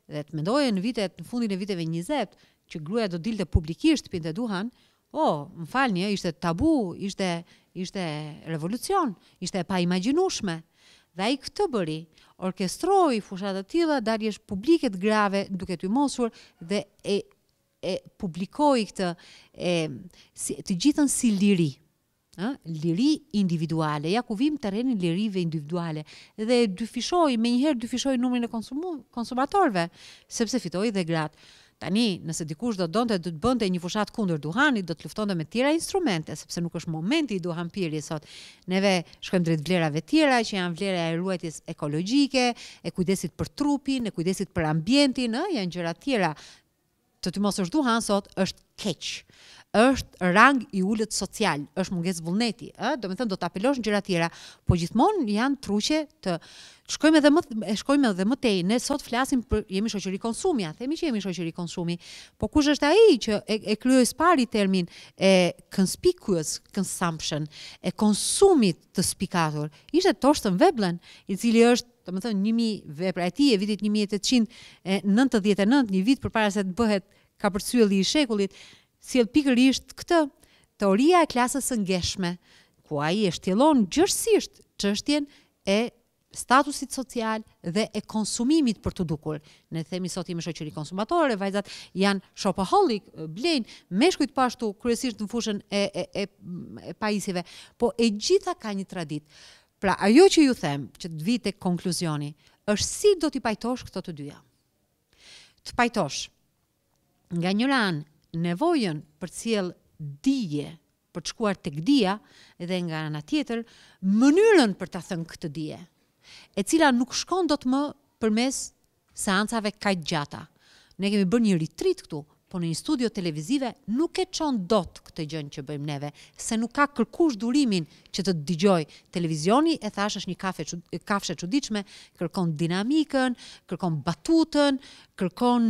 S2: Dhe të mendoje në fundin e viteve 20 që gruaja do dilte publikisht pinte duhan, më falni, ishte tabu, ishte revolucion, ishte e paimagjinueshme. Dhe ai këtë bëri, orkestroi fushat të tilla, daljes publike të grave duke tymosur dhe e publikoi këtë të gjithën si liri. Liri individuale, ja ku vim terrenin lirive individuale. Dhe menjëherë dyfishoi numrin e konsumatorëve, sepse fitoi dhe gratë. Tani, nëse dikush do të bënte një fushat kundër duhanit, do të luftonte me tjera instrumente, sepse nuk është momenti i duhanpirjes sot. Neve shkojmë drejt vlerave tjera, që janë vlera e ruajtjes ekologjike, e kujdesit për trupin, e kujdesit për ambientin, janë gjëra tjera. Të tymosësh duhan sot është keq. Është rang i ulët social, është mungesë vullneti, do të thënë do të apelosh në gjëra tjera, po gjithmonë janë truqe të shkojmë edhe më tej. Ne sot flasim për jemi shoqëri konsumi, themi që jemi shoqëri konsumi, po kush është ai që e krijoi spari termin e conspicuous consumption, e konsumit të spikatur? Ishte Thorsten Veblen, i cili është, domethënë, një vepra e tij e vitit 1899, një vit përpara se të bëhet kapërcyelli i shekullit, sjell pikërisht këtë, teoria e klasës së ngjeshme, ku ai e shtjellon gjërësisht çështjen e statusit social dhe e konsumimit për të dukur. Ne themi sot jemi shoqëri konsumatore, vajzat janë shopaholic, blejnë, meshkujt po ashtu, kryesisht në fushën e pajisjeve, po e gjitha ka një tradit. Pra, ajo që ju them, që të vi tek konkluzioni, është si do t'i pajtosh këto të dyja. Të pajtosh nga njëra anë nevojën për të sjellë dije, për të shkuar tek dija, dhe nga ana tjetër mënyrën për ta thënë këtë dije, e cila nuk shkon dot më përmes seancave kaq gjata. Ne kemi bërë një retreat këtu, po në një studio televizive nuk e çon dot këtë gjën që bëjmë neve, se nuk ka kërkush durimin që të dëgjoj. Televizioni, e thash, është një kafshë e çuditshme, kërkon dinamikën, kërkon batutën, kërkon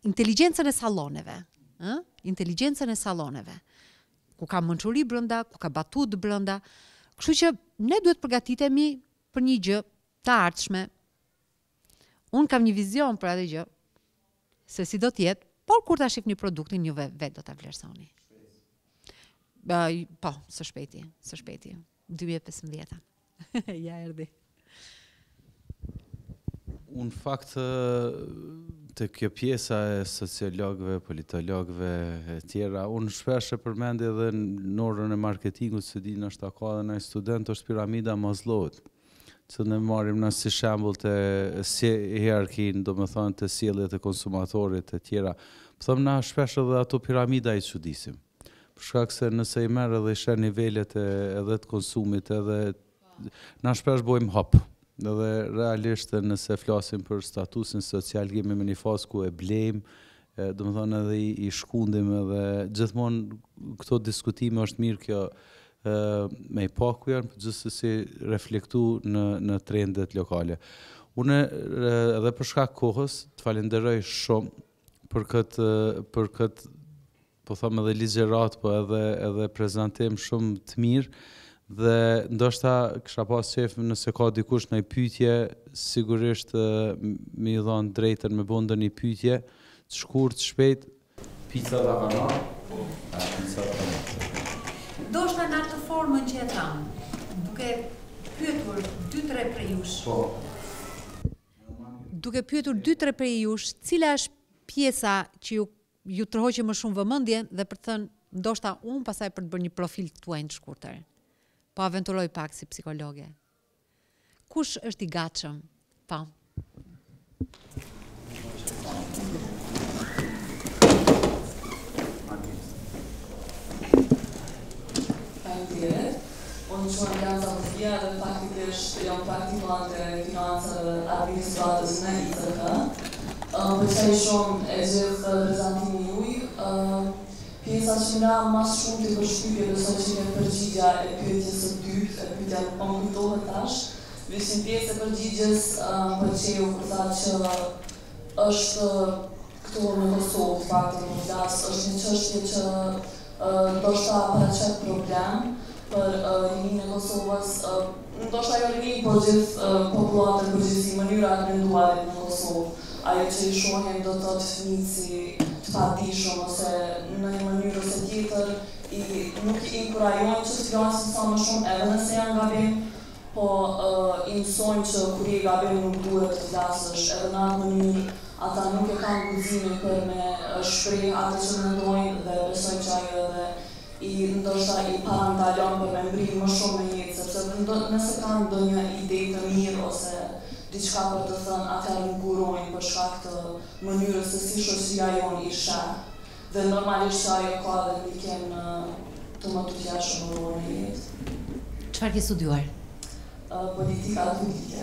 S2: inteligjencën e salloneve, inteligjencën e salloneve, ku ka mençuri brenda, ku ka batutë brenda. Kështu që ne duhet përgatitemi për një gjë të ardhshme. Unë kam një vizion për atë gjë, se si do të jetë, por kur ta shihni produktin ju vetë do ta vlerësoni. Po, së shpejti, 2015. Ja erdhi.
S1: Unë fakt të kjo pjesa e sociologëve, politologëve e tjera, unë shpesh e përmend edhe në orën e marketingut, se di nështë ka dhe në student, është piramida Maslow't, që ne marrim në si shembull të hierarkin, do me thonë të sjelljet e konsumatorit e tjera. Thëmë na shpesh edhe ato piramida i çudisim. Për shkak se nëse i merr edhe i sheh nivelet edhe të konsumit, edhe na shpesh bojmë hop. Edhe realisht nëse flasim për statusin social, kemi me një fazë ku e blejmë, do me thonë edhe i shkundim, edhe gjithmonë këto diskutime është mirë kjo me i paku janë, për gjithsesi reflektu në trendet lokale. Unë edhe për shkak kohës të falenderoj shumë për këtë po them edhe ligjërat, po edhe prezantim shumë të mirë, dhe ndoshta kisha pas qef nëse ka dikush në pyetje, sigurisht me i dhënë drejtën me bënë ndonjë pyetje të shkurt, shpejt. Pizza da kanar? Pizza da kanar.
S2: Ndoshta në atë formën që e tham, duke pyetur 2-3 prej jush. Duke pyetur 2-3 prej jush, cila është pjesa që ju tërhoqe më shumë vëmendje dhe për të thënë ndoshta unë pastaj për të bërë një profil tuaj të shkurtër. Po aventuroj pak si psikologe. Kush është i gatshëm? Po.
S3: Faleminderit. Unë quhem Janza Muzgia dhe faktikisht jam praktikante financave administratës në ICK. Përqaj shumë e gjithë prezentimin juj. Pjesa që nga mas shumë të përshtypje besoj që nga përgjigja e pyetjes së dytë, e pyetja nuk më kujtohet tash, vetëm pjesë e përgjigjes pëlqeu kur tha që është këtu në Kosovë, fakti në flas, është një çështje që ndoshta paraqet problem për rininë e Kosovës, ndoshta jo rinë, por gjithë popullatën përgjithësi, mënyra e menduarit në Kosovë. Ajo që i shohin do të thotë fëmijë si të padijshëm ose në një mënyrë ose tjetër, nuk i inkurajojnë që të flasin sa më shumë edhe nëse janë gabim, po i mësojnë që kur je gabim nuk duhet të flasësh, edhe në atë mënyrë ata nuk e kanë guximin për me shpreh atë që mendojnë dhe besoj që ajo edhe ndoshta i parandalon për me mbri më shumë në jetë, sepse nëse kanë ndonjë ide të mirë ose diçka për të thënë, atëherë nuk gurojnë për shkak të mënyrës se si shoqëria jonë i sheh. Dhe normalisht që ajo ka dhe ndikim të më të jashtëm në jetë.
S2: Çfarë ke studiuar?
S3: Politika publike.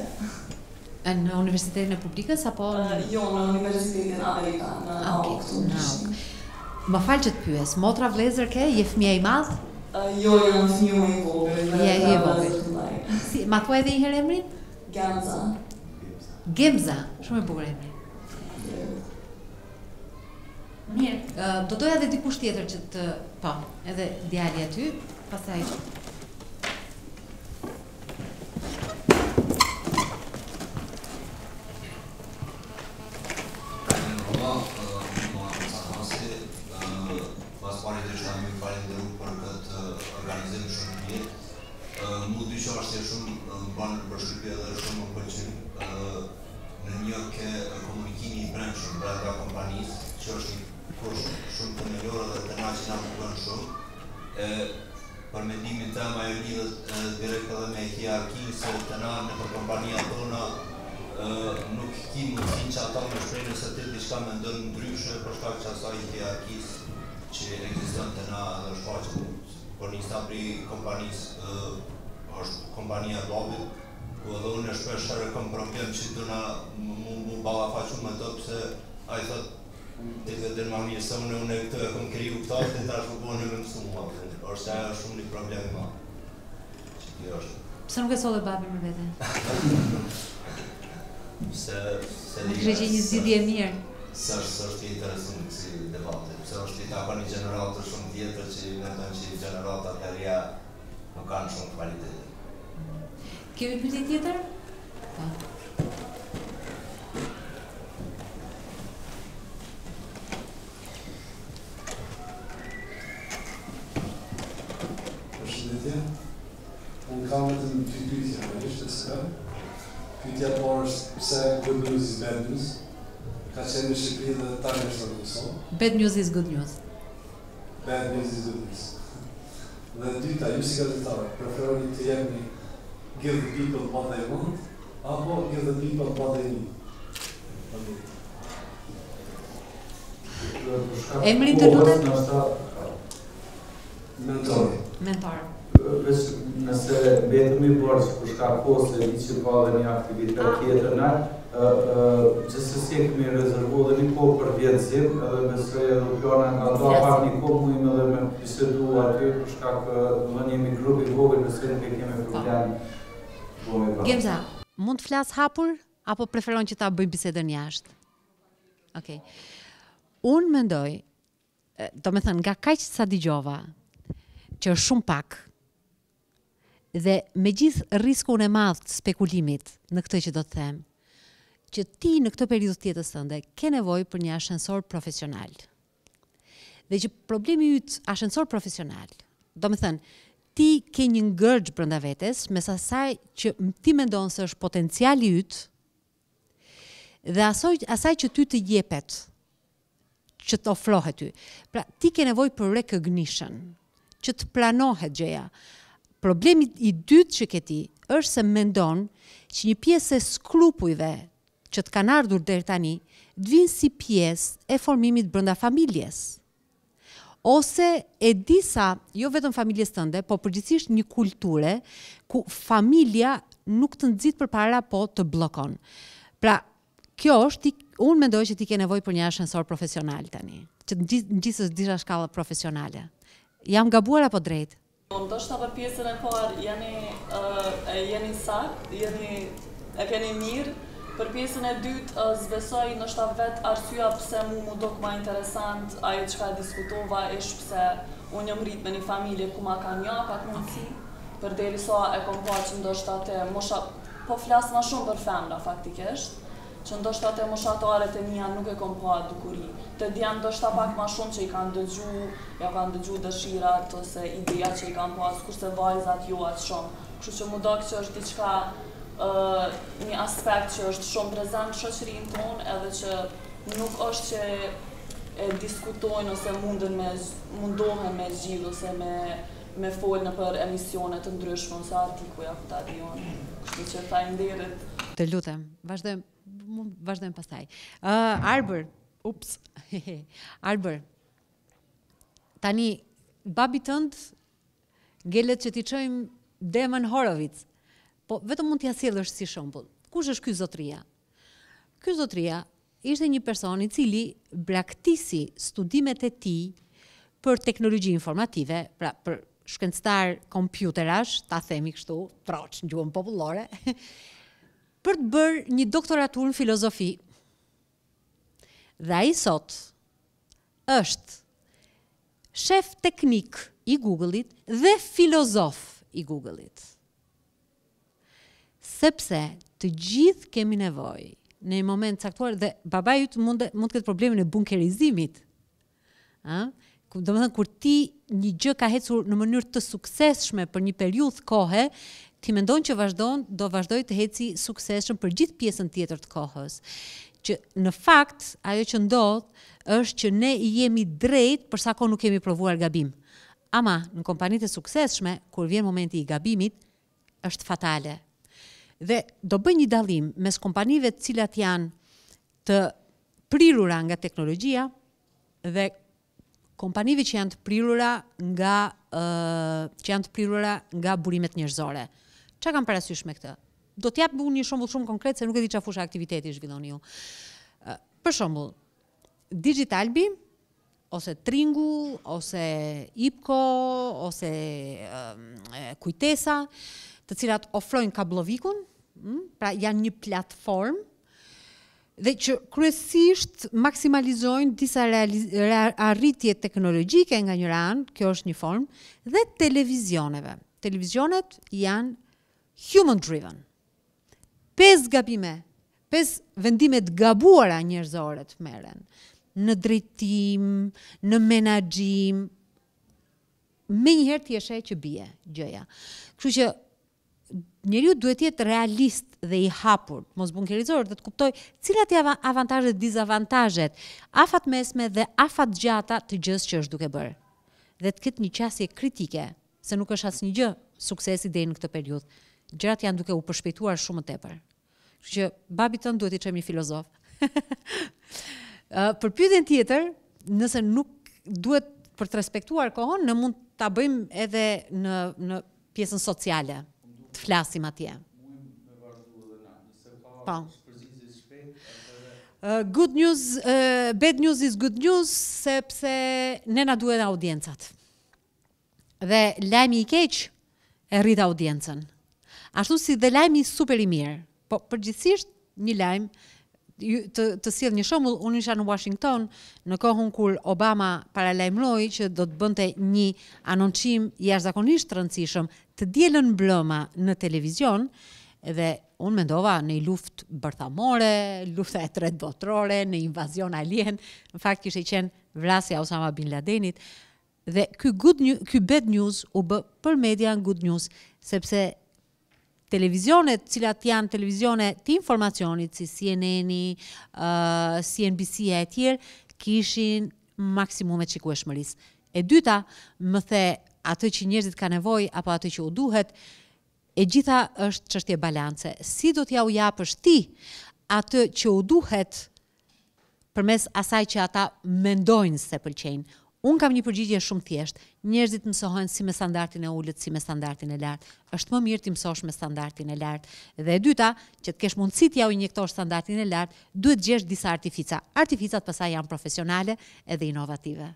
S2: Në Universitetin e Publikës apo?
S3: Jo, në Universitetin Amerikan, në AUK këtu në Shqipëri.
S2: Më fal që të pyes, motra vëllezër ke? Je fëmijë i madh?
S3: Jo, jam fëmijë i vogël.
S2: Je i vogël. Si, ma thuaj edhe një herë emrin?
S3: Gamza.
S2: Gemza, shumë e bukur emri. Mirë, do doja edhe dikush tjetër që të, po, edhe djali aty, pastaj.
S4: Mu dy që është shumë banë përshkypje dhe shumë më pëlqen në një ke komunikimi i brendshëm brenda kompanisë, që është një kush shumë themelore dhe të na që na mëkon shumë. Për mendimin tim ajo lidhet direkt edhe me hierarkinë, se të na në kompania tona nuk ki mundësinë që ata më shprehin nëse ti diçka mendon ndryshe për shkak të asaj hierarkisë që ekziston të na dhe shfaqet. Por një stapri kompanisë është kompania e babit, ku edhe unë shpesh herë kam problem që do na mu ballafaqu me to, pse ai thot ti vetë më mirë se unë këtë e kam kriju këtë, ti tash më bën më mësuar. Është ajo shumë një problem më. Që është.
S2: Pse nuk e solle babi me vete?
S4: Se
S2: Kërgjë një zgjidhje e mirë.
S4: Është interesant si debate. Pse është i takon një gjenerat të shumë tjetër që mendon që gjenerat atëherë nuk kanë shumë kvalitet.
S2: Kemi pyetje tjetër? Po.
S5: Përshëndetje. Unë kam vetëm dy pyetje realisht se pyetja e parë është pse good news is bad news. Ka qenë në Shqipëri dhe tani është në Kosovë.
S2: Bad news is good news.
S5: Bad news is good news. Dhe dyta, ju si gazetarë, preferoni të jemi give the people what they want, apo give the people what they need?
S2: Emrin të lutem?
S5: Mentori.
S2: Mentor.
S1: Nëse vetëm i borës për shkak kohës e që ka dhe një aktivitet tjetër në, gjithsesi kemi rezervuar dhe një kohë për vjetësim, edhe besoj edhe plana nga do pak një kohë mujmë edhe me bisedu aty për shkak dhe njemi grupi vogël, besoj nuk e kemi problem.
S2: Gemza, mund të flas hapur? apo preferon që ta bëjmë bisedën jashtë? Okej. Unë mendoj, do me thënë, nga kaq sa dëgjova, që është shumë pak, dhe me gjithë riskun e madh të spekulimit në këtë që do të them, që ti në këtë periudhë të jetës tënde ke nevojë për një ashensor profesional. Dhe që problemi yt ashensor profesional, do me thënë, ti ke një ngërgj brenda vetes, mes asaj që ti mendon se është potenciali yt, dhe asaj që ty të jepet, që të ofrohet ty. Pra, ti ke nevojë për recognition, që të planohet gjëja. Problemi i dytë që ke ti është se mendon që një pjesë e skrupujve që të kanë ardhur deri tani, të vinë si pjesë e formimit brenda familjes. Ose e disa, jo vetëm familjes tënde, po përgjithsisht një kulture ku familja nuk të nxit përpara, po të bllokon. Pra, kjo është, unë mendoj që ti ke nevojë për një ashensor profesional tani, që të ngjisësh disa shkalla profesionale. Jam gabuar apo drejt?
S3: Ndoshta për pjesën e parë jeni saktë, e keni mirë. Për pjesën e dytë, zbesoj ndoshta vetë arsyeja pse mu dok më interesant ajo çka diskutova është pse unë jam rrit me një familje ku ma kanë ja pak mundësi, përderisa e kom pa që ndoshta te mosha, po flas më shumë për femra faktikisht, që ndoshta te moshatarët e mia nuk e kom pa dukuri. Të djem ndoshta pak më shumë që i kanë dëgju dëshirat ose ideja që i kanë pas, kurse vajzat jo aq shumë. Kështu që mu dok që është diçka një aspekt që është shumë prezent në shoqërinë tonë, edhe që nuk është që e diskutojnë ose mundohen me zgjidh ose me folë në për emisione të ndryshme ose artikuja ku ta dijon. Kështu që faleminderit.
S2: Të lutem, vazhdojmë pastaj. Arber, Arber, tani babi tënd ngelet që t'i çojmë Demon Horowitz. Po vetëm mund t'ja sjellësh si shembull. Kush është ky zotria? Ky zotria ishte një person i cili braktisi studimet e tij për teknologji informative, pra për shkencëtar kompjuterash, ta themi kështu, troç në gjuhën popullore, për të bërë një doktoraturë në filozofi. Dhe ai sot është shef teknik i Google-it dhe filozof i Google-it. Sepse të gjithë kemi nevojë në një moment caktuar, dhe babai yt mund të ketë problemin e bunkerizimit. Domethënë kur ti një gjë ka ecur në mënyrë të suksesshme për një periudhë kohe, ti mendon që do vazhdoj të eci suksesshëm për gjithë pjesën tjetër të kohës. Që në fakt ajo që ndodh është që ne i jemi drejt për sa kohë nuk kemi provuar gabim. Ama në kompanitë e suksesshme, kur vjen momenti i gabimit, është fatale. Dhe do bëj një dallim mes kompanive të cilat janë të prirura nga teknologjia dhe kompanive që janë të prirura nga burimet njerëzore. Çka kam parasysh me këtë? Do t'jap unë një shembull shumë konkret se nuk e di çfarë fusha aktiviteti zhvilloni ju. Për shembull, Digitalbi ose Tringu ose Ipko ose Kujtesa, të cilat ofrojnë kablovikun, pra janë një platformë dhe që kryesisht maksimalizojnë disa arritje teknologjike nga njëra anë, kjo është një formë, dhe televizioneve. Televizionet janë human driven. 5 gabime, 5 vendime të gabuara njerëzore të merren në drejtim, në menaxhim, menjëherë ti e sheh që bie gjëja. Kështu që njeriu duhet të jetë realist dhe i hapur, mos bunkerizor, dhe të kuptoj cilat janë avantazhet, dizavantazhet, afat mesme dhe afat gjata të gjës që është duke bërë. Dhe të ketë një qasje kritike, se nuk është asnjë gjë suksesi deri në këtë periudhë. Gjërat janë duke u përshpejtuar shumë më tepër. Kështu që babi tënd duhet i çojmë një filozof. Për pyetjen tjetër, nëse nuk duhet për të respektuar kohën, ne mund ta bëjmë edhe në pjesën sociale. Të flasim atje. Po. Good news, bad news is good news, sepse ne na duhet audiencat. Dhe lajmi i keq e rrit audiencën. Ashtu si dhe lajmi super i mirë. Po përgjithsisht një lajm të sjell një shembull, unë isha në Washington në kohën kur Obama paralajmëroi që do të bënte një anoncim jashtëzakonisht të rëndësishëm të dielën mbrëma në televizion, dhe unë mendova në luftë bërthamore, lufta e tretë botërore, në invazion alien, në fakt kishte qenë vrasja Osama Bin Ladenit, dhe ky bad news u bë për media good news, sepse televizionet, cilat janë televizione të informacionit, si CNN-i, CNBC e tjerë, kishin maksimumet shikueshmërisë. E dyta, më the, atë që njerëzit ka nevojë apo atë që u duhet, e gjitha është çështje balance. Si do t'ja u japësh ti atë që u duhet përmes asaj që ata mendojnë se pëlqejnë? Unë kam një përgjigje shumë thjesht. Njerëzit mësohen si me standardin e ulët, si me standardin e lartë. Është më mirë ti mësosh me standardin e lartë. Dhe e dyta, që të kesh mundësi t'ja u injektosh standardin e lartë, duhet gjesh disa artifica. Artificat pastaj janë profesionale edhe inovative.